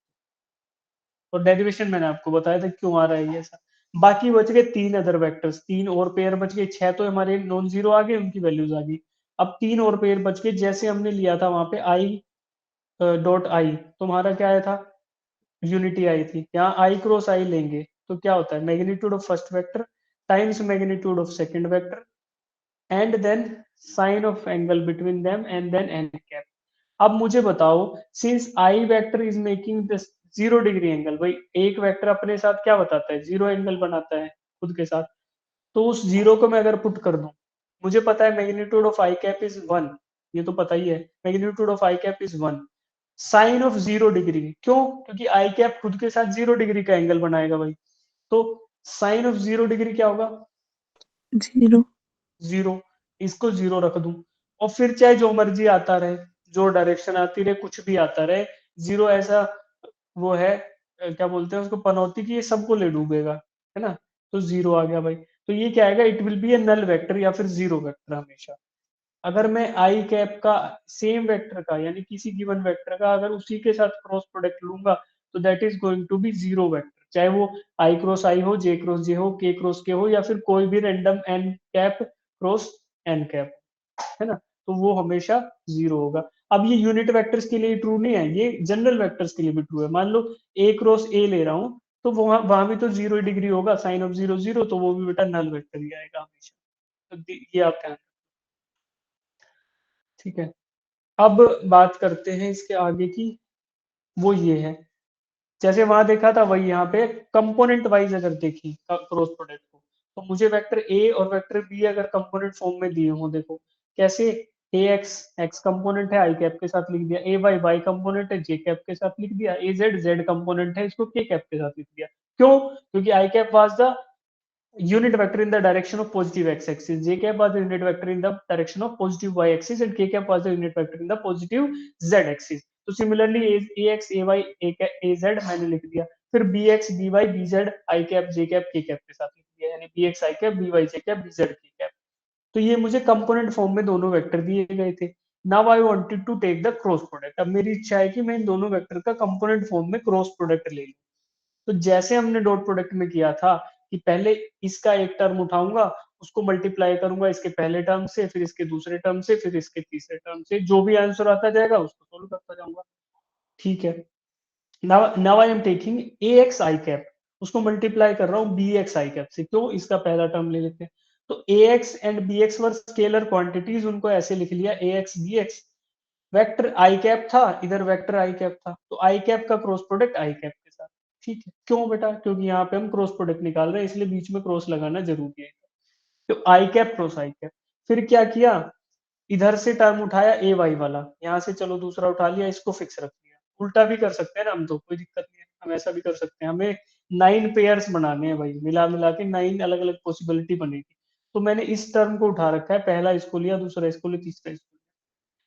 और डेरिवेशन मैंने आपको बताया था क्यों आ रहा है ये ऐसा। बाकी बच गए तीन अदर वेक्टर्स, तीन और पेयर बच गए, छह तो हमारे नॉन जीरो आ गए, उनकी वैल्यूज आ गई। अब तीन और पेयर बच गए, जैसे हमने लिया था वहां पे I.I तो हमारा क्या आया था, यूनिटी आई थी, यहाँ I क्रॉस I लेंगे तो क्या होता है, magnitude of first vector times magnitude of second vector and then sine of angle between them and then N cap. अब मुझे बताओ, since I vector is making this 0 degree angle, भाई एक वेक्टर अपने साथ क्या बताता है, 0 एंगल बनाता है खुद के साथ, तो उस जीरो को मैं अगर पुट कर दूं, मुझे पता है magnitude of I cap is 1, ये तो पता ही है, magnitude of I cap is 1, sine of 0 degree, क्यों, क्योंकि आई कैप खुद के साथ 0 डिग्री का एंगल बनाएगा भाई, तो साइन ऑफ 0 डिग्री क्या होगा, 0 0, इसको 0 रख दूं, और फिर चाहे जो मर्जी आता रहे, जो डायरेक्शन आती रहे, कुछ भी आता रहे, जीरो ऐसा वो है, क्या बोलते हैं उसको, पनौती की, ये सबको ले डूबेगा, है ना। तो जीरो आ गया भाई। तो ये क्या आएगा, it will be a null vector या फिर जीरो वेक्टर हमेशा। अगर मैं आई कैप का सेम वेक्टर का यानी किसी गिवन वेक्टर का अगर उसी के साथ क्रॉस प्रोडक्ट लूंगा तो that is going to be zero vector, चाहे वो आई क्रॉस आई हो, जे क्रॉस जे हो, के क्रॉस के हो, या फिर कोई भी random N cap cross N cap, है ना। तो वो हमेशा जीरो होगा। अब ये यूनिट वेक्टर्स के लिए ट्रू नहीं है, ये जनरल वेक्टर्स के लिए भी ट्रू है। मान लो ए क्रॉस ए ले रहा हूं तो वहां वहां भी तो जीरो डिग्री होगा, साइन ऑफ जीरो जीरो, तो वो भी बेटा नल वेक्टर ही आएगा हमेशा। तो ये आप ध्यान, ठीक है। अब बात करते हैं इसके आगे की, वो ये है, जैसे वहां देखा था वही यहाँ पे कंपोनेंट वाइज अगर देखी क्रॉस प्रोडक्ट को, तो मुझे वेक्टर ए और वेक्टर बी अगर कंपोनेंट फॉर्म में दिए हों, देखो कैसे, ए एक्स एक्स कंपोनेंट है, आई कैप के साथ लिख दिया, ए वाई वाई कंपोनेंट है, जे कैप के साथ लिख दिया, ए जेड जेड कंपोनेंट है, इसको के कैप के साथ लिख दिया। क्यों? क्योंकि I cap was the unit vector in the direction of positive x-axis, j cap was the unit vector in the direction of positive y-axis, and k cap was the unit vector in the positive z-axis. तो similarly ax ay az मैंने लिख दिया, फिर bx by bz i cap j cap k cap के साथ लिख दिया, यानी bx i cap by j cap bz k cap। तो ये मुझे कंपोनेंट फॉर्म में दोनों वेक्टर दिए गए थे। Now I wanted to take the cross product. अब मेरी इच्छा है कि मैं इन दोनों वेक्टर का कंपोनेंट फॉर्म में क्रॉस प्रोडक्ट ले लूं। तो जैसे हमने डॉट प्रोडक्ट में किया था कि पहले इसका एक टर्म उठाऊंगा, उसको मल्टीप्लाई करूंगा इसके पहले टर्म से, फिर इसके दूसरे टर्म से, फिर इसके तीसरे टर्म से, जो भी आंसर आता जाएगा उसको सोल्व करता जाऊंगा, ठीक है। Now I am taking a X I cap, उसको मल्टीप्लाई कर रहा हूँ बी एक्स आई कैप से। क्यों? इसका पहला टर्म ले लेते हैं। तो A X and B X were scalar quantities, उनको ऐसे लिख लिया A X B X, vector I cap था, इधर वेक्टर आई कैप था, तो आई कैप का क्रॉस प्रोडक्ट आई कैप के साथ, ठीक है। क्यों बेटा? क्योंकि यहाँ पे हम क्रॉस प्रोडक्ट निकाल रहे हैं, इसलिए बीच में क्रॉस लगाना जरूरी है। तो I cap cross I cap. फिर क्या किया, इधर से टर्म उठाया ए वाई वाला, यहाँ से चलो दूसरा उठा लिया, इसको फिक्स रख लिया। उल्टा भी कर सकते हैं ना हम, तो कोई दिक्कत नहीं है, हम ऐसा भी कर सकते हैं। हमें 9 पेयर्स बनाने हैं भाई, मिला मिला के 9 अलग अलग पॉसिबिलिटी बनेगी। तो मैंने इस टर्म को उठा रखा है, पहला इसको लिया, दूसरा इसको लिया, तीसरा इसको लिया।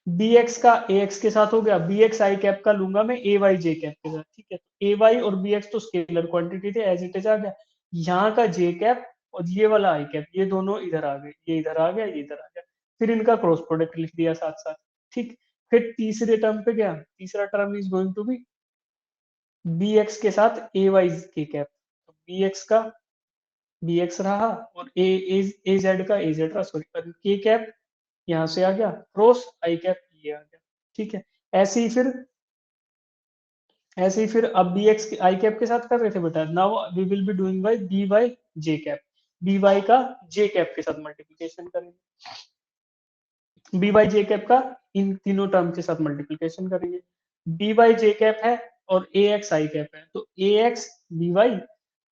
बी एक्स का ए एक्स के साथ हो गया, बी एक्स आई कैप का लूंगा मैं ए वाई जे कैप के साथ, ठीक है। ए वाई और बी एक्स तो स्केलर क्वांटिटी थे, एज इट इज आ गया। यहाँ का जे कैप और ये वाला आई कैप, ये दोनों इधर आ गए, ये इधर आ गया, ये इधर आ गया, फिर इनका क्रॉस प्रोडक्ट लिख दिया साथ साथ, ठीक। फिर तीसरे टर्म पे गया, तीसरा term is going to be B X के साथ ए वाई के कैप, तो बी एक्स का बी एक्स रहा और ए जेड का ए जेड रहा, सॉरी, के कैप यहाँ से आ गया, क्रॉस आई कैप ये आ गया, ठीक है। ऐसे ही फिर अब बी एक्स आई कैप के साथ कर रहे थे बेटा, now we will be doing by B Y J cap, B Y का जे कैप के साथ मल्टीप्लिकेशन करेंगे, बी वाई जे कैप का इन तीनों टर्म के साथ मल्टीप्लिकेशन करेंगे। बी वाई जे कैप है और ए एक्स आई कैप है, तो ए एक्स बी वाई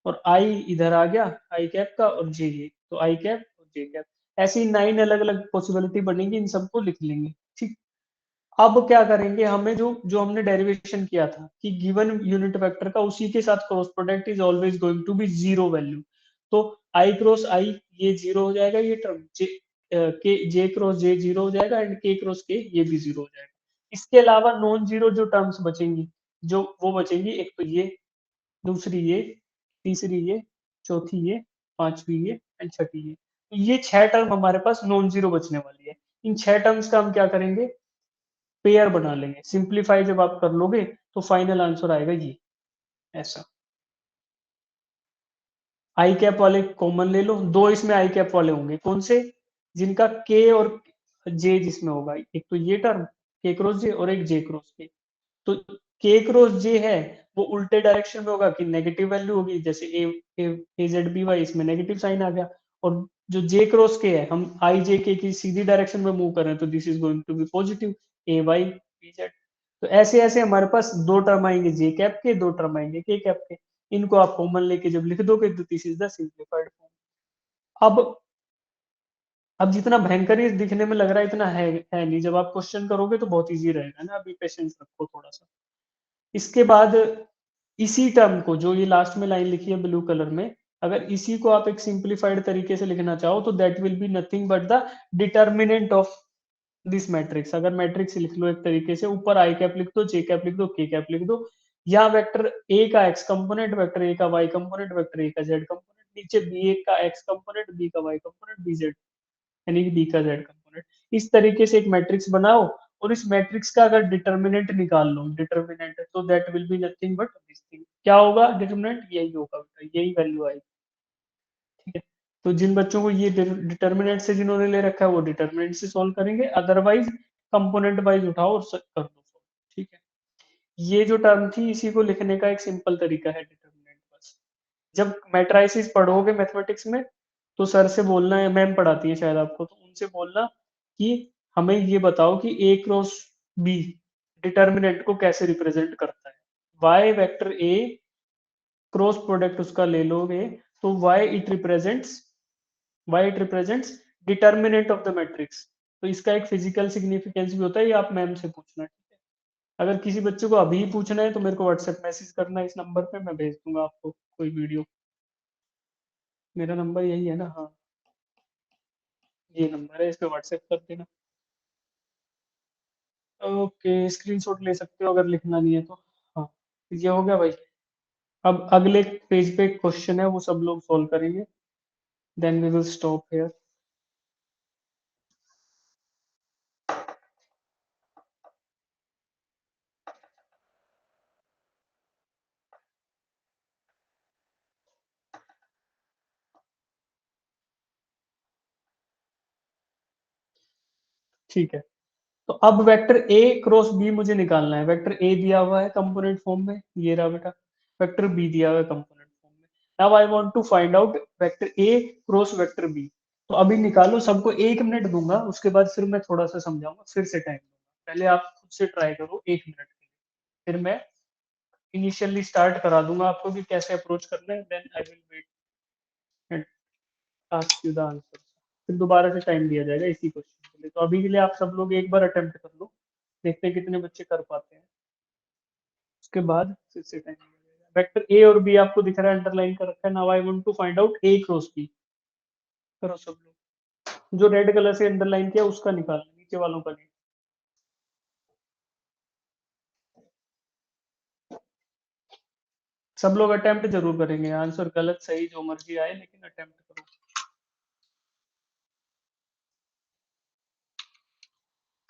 और आई इधर आ गया आई कैप का, और जे ये, तो आई कैप और जे कैप। ऐसी 9 अलग अलग पॉसिबिलिटी बनेंगी, इन सबको लिख लेंगे, ठीक। अब क्या करेंगे, हमें जो जो हमने डेरिवेशन किया था कि गिवन यूनिट वेक्टर का उसी के साथ cross product is always going to be zero value, तो आई क्रॉस आई ये जीरो हो जाएगा, ये टर्म के जे क्रॉस जे जीरो हो जाएगा, एंड के क्रॉस के ये भी जीरो हो जाएगा। इसके अलावा नॉन जीरो जो टर्म्स बचेंगी, जो वो बचेंगी, एक तो ये, दूसरी ये, तीसरी ये, चौथी ये, पांचवी ये एंड छठी ये। तो ये 6 टर्म हमारे पास नॉन जीरो बचने वाली है। इन 6 टर्म्स का हम क्या करेंगे, पेयर बना लेंगे। सिंप्लीफाई जब आप कर लोगे तो फाइनल आंसर आएगा ये ऐसा। आई कैप वाले कॉमन ले लो, 2 इसमें आई कैप वाले होंगे, कौन से, जिनका के और जे जिसमें होगा, एक तो ये टर्म के क्रॉस जे और एक जे क्रॉस के। तो के क्रॉस जे है वो उल्टे डायरेक्शन में होगा कि नेगेटिव वैल्यू होगी, जैसे ए जेड बी वाई, इसमें नेगेटिव साइन आ गया। और जो जे क्रॉस के है, हम आई जे के की सीधी डायरेक्शन में मूव कर रहे हैं, तो this is going to be positive A Y B Z. तो ऐसे ऐसे हमारे पास 2 टर्म आएंगे जे कैप के, 2 टर्म आएंगे के कैप के। इनको आप कॉमन लेके जब लिख दोगे तो this is the simplified form. अब जितना भयंकर ये दिखने में लग रहा है इतना है नहीं, जब आप क्वेश्चन करोगे तो बहुत इजी रहेगा ना, अभी पेशेंस रखो थोड़ा सा। इसके बाद इसी टर्म को, जो ये लास्ट में लाइन लिखी है ब्लू कलर में, अगर इसी को आप एक सिंप्लीफाइड तरीके से लिखना चाहो तो that will be nothing but the determinant of this matrix, अगर मैट्रिक्स लिख लो एक तरीके से, ऊपर आई कैप लिख दो, जे कैप लिख दो, के कैप लिख दो, या वेक्टर ए का एक्स कंपोनेंट, वेक्टर ए का वाई कंपोनेंट, वेक्टर ए का जेड कंपोनेंट, नीचे बी ए का एक्स कंपोनेंट, बी का वाई कंपोनेंट, बी जेड यानी कि बी का जेड कंपोनेंट। इस तरीके से एक मैट्रिक्स बनाओ और इस मैट्रिक्स का अगर डिटर्मिनेंट निकाल लो, डिटर्मिनेंट, तो that will be nothing but this thing. क्या होगा डिटर्मिनेंट? यही होगा बेटा, यही वैल्यू आएगी। ठीक है, तो जिन बच्चों को ये डिटर्मिनेंट से जिन्होंने ले रखा है वो डिटर्मिनेंट से सॉल्व करेंगे, अदरवाइज कंपोनेंट वाइज उठाओ और कर दो solve। ठीक है, ये जो टर्म थी इसी को लिखने का एक सिंपल तरीका है डिटर्मिनेंट। बस जब मैट्राइसिस पढ़ोगे मैथमेटिक्स में तो सर से बोलना है, मैम पढ़ाती है शायद आपको, तो उनसे बोलना कि हमें ये बताओ कि ए क्रॉस बी डिटर्मिनेंट को कैसे रिप्रेजेंट करता है। Why vector A cross product उसका ले लोगे तो why it represents determinant of the matrix. तो इसका एक फिजिकल सिग्निफिकेंस भी होता है, ये आप मैम से पूछना। ठीक है, अगर किसी बच्चे को अभी पूछना है तो मेरे को व्हाट्सएप मैसेज करना है इस नंबर पे, मैं भेज दूंगा आपको कोई वीडियो। मेरा नंबर यही है ना? हाँ, ये नंबर है, इस पे व्हाट्सएप कर देना। ओके, स्क्रीनशॉट ले सकते हो अगर लिखना नहीं है तो। हाँ, ये हो गया भाई। अब अगले पेज पे क्वेश्चन है, वो सब लोग सॉल्व करेंगे, then we will stop here. ठीक है, तो अब वेक्टर ए क्रॉस बी मुझे निकालना है। वेक्टर ए दिया हुआ है कंपोनेंट फॉर्म में, ये रहा बेटा। वेक्टर बी दिया हुआ है कंपोनेंट फॉर्म में। Now I want to find out vector A cross vector B. तो अभी निकालो, सबको 1 मिनट दूंगा, उसके बाद फिर मैं थोड़ा सा समझाऊंगा, फिर से टाइम दूंगा। पहले आप खुद से ट्राई करो 1 मिनट के लिए, फिर मैं इनिशियली स्टार्ट करा दूंगा आपको कि कैसे अप्रोच करना है, then I will wait and ask you the answer. फिर दोबारा से टाइम दिया जाएगा इसी क्वेश्चन के लिए। तो अभी के लिए आप सब लोग एक बार अटेम्प्ट कर लो, देखते हैं कितने बच्चे कर पाते हैं, उसके बाद फिर से टाइम दिया जाएगा। वेक्टर ए और बी आपको दिख रहा है, अंडरलाइन कर रखा है। Now I want to find out A cross B. करो सब लोग, जो रेड कलर से अंडरलाइन किया उसका निकालना, नीचे वालों का नहीं। सब लोग अटेम्प्ट जरूर करेंगे, आंसर गलत सही जो मर्जी आए, लेकिन अटेम्प्ट करो।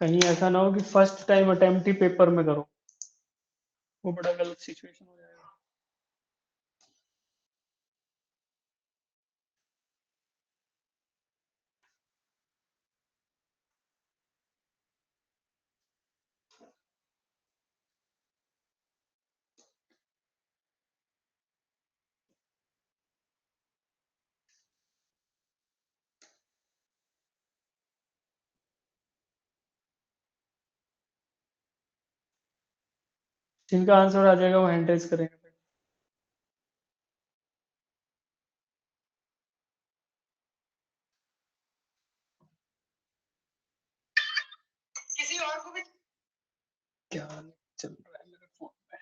कहीं ऐसा ना हो कि फर्स्ट टाइम अटेम्प्ट ही पेपर में करो, वो बड़ा गलत सिचुएशन हो जाएगा। जिनका आंसर आ जाएगा वो हैंड रेज करेंगे। किसी और को भी क्या चल रहा है मेरे फोन में?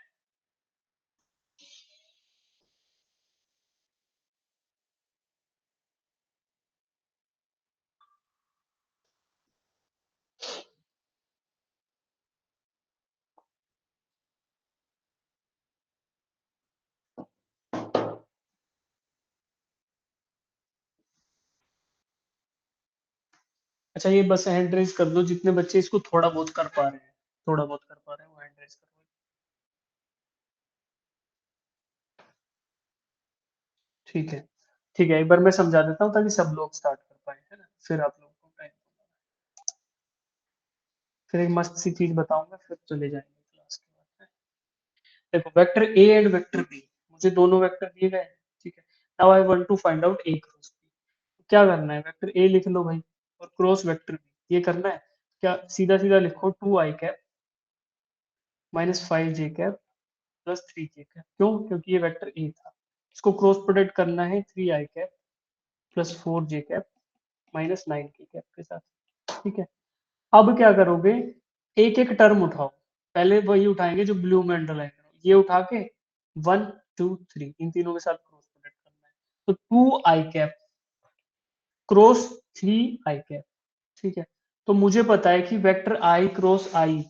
अच्छा, ये बस हैंड रेज कर दो जितने बच्चे इसको थोड़ा बहुत कर पा रहे हैं, थोड़ा बहुत कर पा रहे हैं वो हैंड रेज कर दो। ठीक है, ठीक है, एक बार मैं समझा देता हूँ ताकि सब लोग स्टार्ट कर पाए, है ना? फिर आप लोगों को टाइम, फिर एक मस्त सी चीज बताऊंगा, फिर चले जाएंगे क्लास के बाद। देखो, vector A and vector B, मुझे दोनों वेक्टर दिए गए हैं। ठीक है, now I want to find out A cross B. क्या करना है, वेक्टर ए लिख लो भाई, और क्रॉस वेक्टर बी ये करना है। क्या, सीधा सीधा लिखो 2 i cap minus 5 j cap plus 3 j cap. क्यों? क्योंकि ये वेक्टर ए था, इसको क्रॉस प्रोडक्ट करना है 3 i cap plus 4 j cap minus 9 k cap के साथ। ठीक है, अब क्या करोगे, एक एक टर्म उठाओ। पहले वही उठाएंगे जो ब्लू में अंडरलाइन करो, ये उठा के 1 2 3 इन तीनों के साथ क्रॉस प्रोडक्ट करना है। तो 2 i cap cross 3 i cap. ठीक है, तो मुझे पता है कि vector I cross I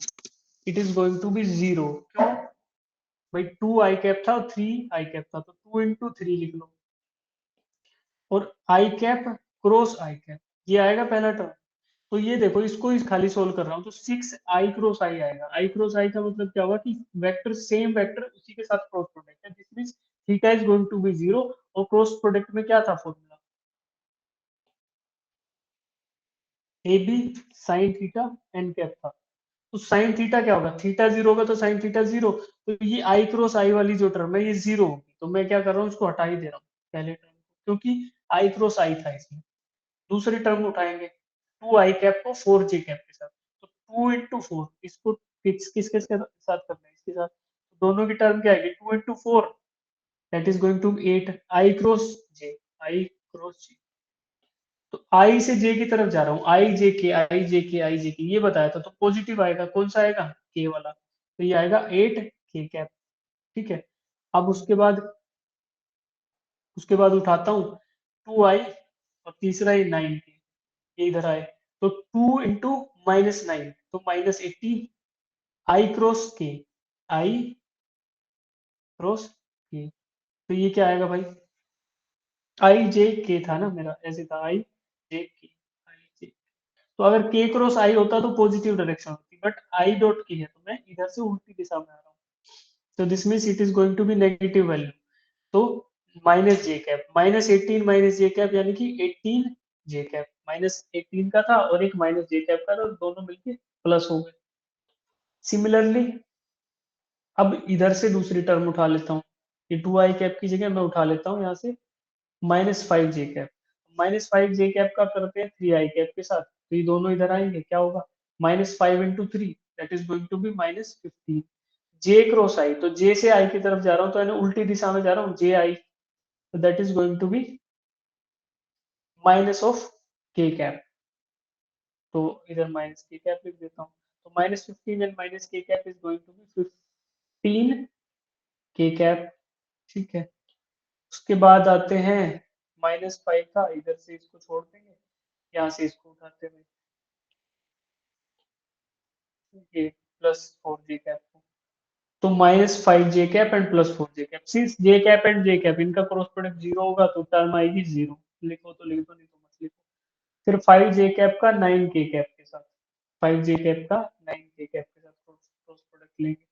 it is going to be 0। क्यों भाई, 2 आई कैप था और 3 आई कैप था, तो 2 इंटू 3 लिख लो, और I cap cross I cap ये आएगा पहला टर्म। तो ये देखो, इसको इस खाली सोल्व कर रहा हूँ तो 6 आई क्रॉस आई आएगा। आई क्रॉस आई का मतलब क्या हुआ कि वेक्टर सेम वेक्टर उसी के साथ क्रॉस प्रोडक्ट है, this means theta is going to be 0। और क्रॉस प्रोडक्ट में क्या था formula, A B sine theta N cap था। तो साइन थीटा क्या होगा, थीटा 0 होगा तो साइन थीटा 0। तो ये आई क्रॉस आई वाली जो टर्म है ये 0 होगी, तो मैं क्या कर रहा हूँ, इसको हटा ही दे रहा हूँ पहले टर्म को, क्योंकि आई क्रॉस आई था इसमें। दूसरी टर्म उठाएंगे 2 आई कैप को 4 जे कैप के साथ, तो 2 इंटू 4 इसको किसके साथ करना है, इसके साथ, तो दोनों की टर्म क्या आएगी, 2 into 4 that is going to be 8 I cross J, I cross J. तो आई से जे की तरफ जा रहा हूँ, आई जे के आई जे के आई जे के, ये बताया था, तो पॉजिटिव आएगा, कौन सा आएगा, के वाला, तो ये आएगा 8 के कैप। ठीक है, अब उसके बाद उठाता हूँ 2 आई और तीसरा ये 9 के, ये इधर आए, तो 2 इंटू -9 तो -18 आई क्रॉस के, आई क्रॉस के, तो ये क्या आएगा भाई, आई जे के था ना मेरा, ऐसे था आई जे के, आई जे। तो अगर के क्रॉस आई होता तो पॉजिटिव डायरेक्शन होती, बट आई डॉट के है तो मैं इधर से उल्टी दिशा में आ रहा हूँ, तो this means it is going to be negative value. तो minus J cap, -18 minus J cap यानी कि 18 जे कैप, -18 का था और एक माइनस जे कैप का था, दोनों मिलके प्लस हो गए। सिमिलरली अब इधर से दूसरी टर्म उठा लेता हूँ, ये 2 आई कैप की जगह मैं उठा लेता हूँ यहाँ से -5 जे कैप। -5 जे कैप का करते हैं 3 आई कैप के साथ, तो ये दोनों इधर आएंगे, क्या होगा, -5 into 3 that is going to be -15 J cross I, तो जे से आई की तरफ जा रहा हूँ तो यानी उल्टी दिशा में जा रहा हूँ, जे आई, तो that is going to be minus of K cap, तो इधर माइनस के कैप लिख देता हूँ, तो -15 and minus K cap is going to be 15 K cap. ठीक है, उसके बाद आते हैं -5 था, इधर से इसको छोड़ देंगे, यहाँ से इसको उठाते हुए ये +4 जे कैप, तो -5 J cap and +4 J cap, since J cap and J cap इनका क्रॉस प्रोडक्ट 0 होगा तो टर्म आएगी 0, लिखो तो लिखो, नहीं तो मत लिखो। फिर 5 जे कैप का 9 के कैप के साथ, 5 जे कैप का 9 के कैप के साथ क्रॉस प्रोडक्ट लेंगे,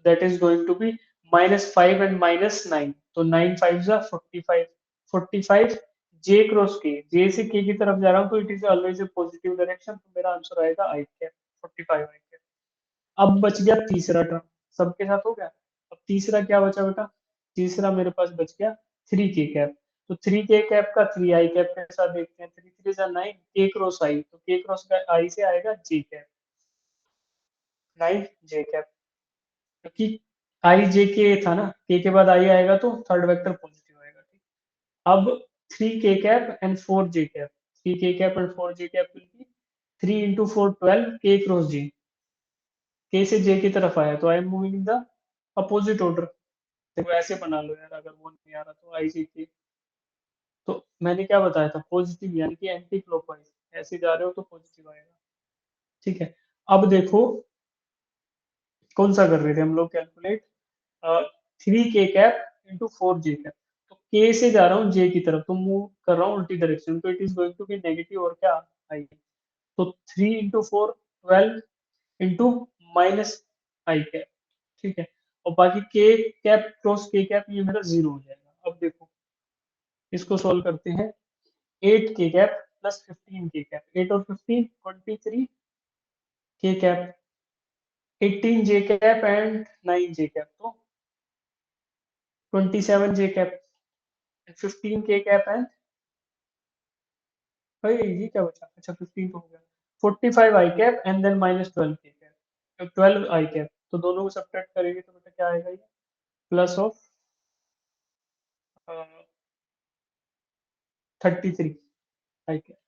that is going to be -5 and -9, तो 9 5 जा 45, 45 जे क्रॉस के, जे से के की तरफ जा रहा हूँ तो it is always a positive direction, तो मेरा आंसर आएगा आई कैप, 45 आई कैप। अब बच गया तीसरा टर्म, सबके साथ हो गया। अब तीसरा क्या बचा बेटा, तीसरा मेरे पास बच गया 3 के कैप, तो 3 के कैप का 3 आई कैप के साथ देखते हैं, 3 3 जा 9 के क्रॉस आई, तो के क्रॉस का आई से आएगा जे कैप, 9 जे कैप, क्योंकि आई जे के था ना, के बाद आई आएगा तो थर्ड वेक्टर पॉजिटिव आएगा। ठीक, अब 3 के कैप एंड 4 जे कैप, 3 के cap and 4 J cap will be 3 into 4 12 के क्रॉस जे, के से जे की तरफ आया तो आई am moving in the opposite order. देखो ऐसे बना लो यार, अगर वो नहीं आ रहा तो आई सी के, तो मैंने क्या बताया था, पॉजिटिव यानी कि एंटी क्लॉकवाइज, ऐसे जा रहे हो तो पॉजिटिव आएगा। ठीक है, अब देखो कौन सा कर रहे थे हम लोग कैलकुलेट, 3 के कैप इंटू 4 जे कैप, तो के से जा रहा हूँ जे की तरफ, तो मूव कर रहा हूँ उल्टी डायरेक्शन, तो it is going to be negative और क्या आई, तो 3 into 4 12 into minus I cap. ठीक है, और बाकी के कैप क्रॉस के कैप ये मेरा 0 हो जाएगा। अब देखो इसको सोल्व करते हैं, 8 के कैप प्लस 15 के कैप, 8 और 15 23 के cap, 18 J cap and 9 J cap, तो 27 जे कैप, 15 के कैप एंड, भाई ये क्या बचा, अच्छा 15 तो हो गया, 45 आई कैप एंड देन -12 के कैप, तो 12 आई कैप, तो दोनों को सब्ट्रैक्ट करेंगे तो बेटा क्या आएगा, ये प्लस ऑफ 33 आई कैप,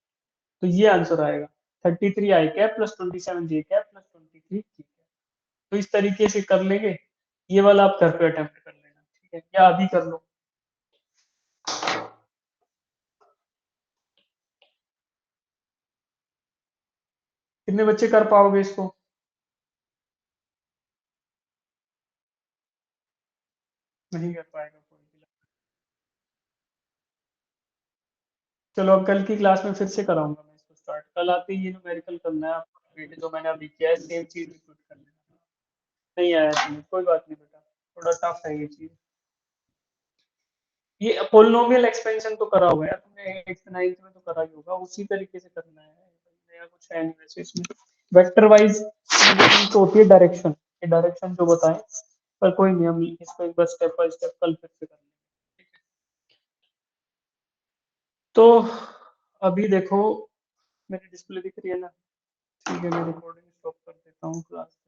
तो ये आंसर आएगा 33 आई कैप प्लस 27 जे कैप प्लस 23 के कैप। तो इस तरीके से कर लेंगे, ये वाला आप घर पे अटेम्प्ट कर लेना, ठीक है, या अभी कर लो। कितने बच्चे कर पाओगे इसको? नहीं कर पाएगा कोई भी। चलो अब कल की क्लास में फिर से कराऊंगा मैं इसको स्टार्ट। कल आते ही ये न्यूमेरिकल करना है आपको, जो मैंने अभी किया है सेम चीज रिपीट कर लेना। नहीं आया तुम्हें, कोई बात नहीं बेटा, थोड़ा टफ है ये चीज। ये पोलिनोमियल एक्सपेंशन तो करा हुआ है तुमने 8th 9th में, तो करा ही होगा, उसी तरीके से करना है, नया कुछ है नहीं वैसे इसमें। वेक्टर वाइज तो होती है डायरेक्शन, ये डायरेक्शन जो बताएं, पर कोई नहीं, हम इसको एक बार स्टेप बाय स्टेप कल फिर से कर लेंगे। तो अभी देखो मेरी डिस्प्ले दिख रही है ना? ठीक है, मैं रिकॉर्डिंग स्टॉप कर देता हूँ क्लास।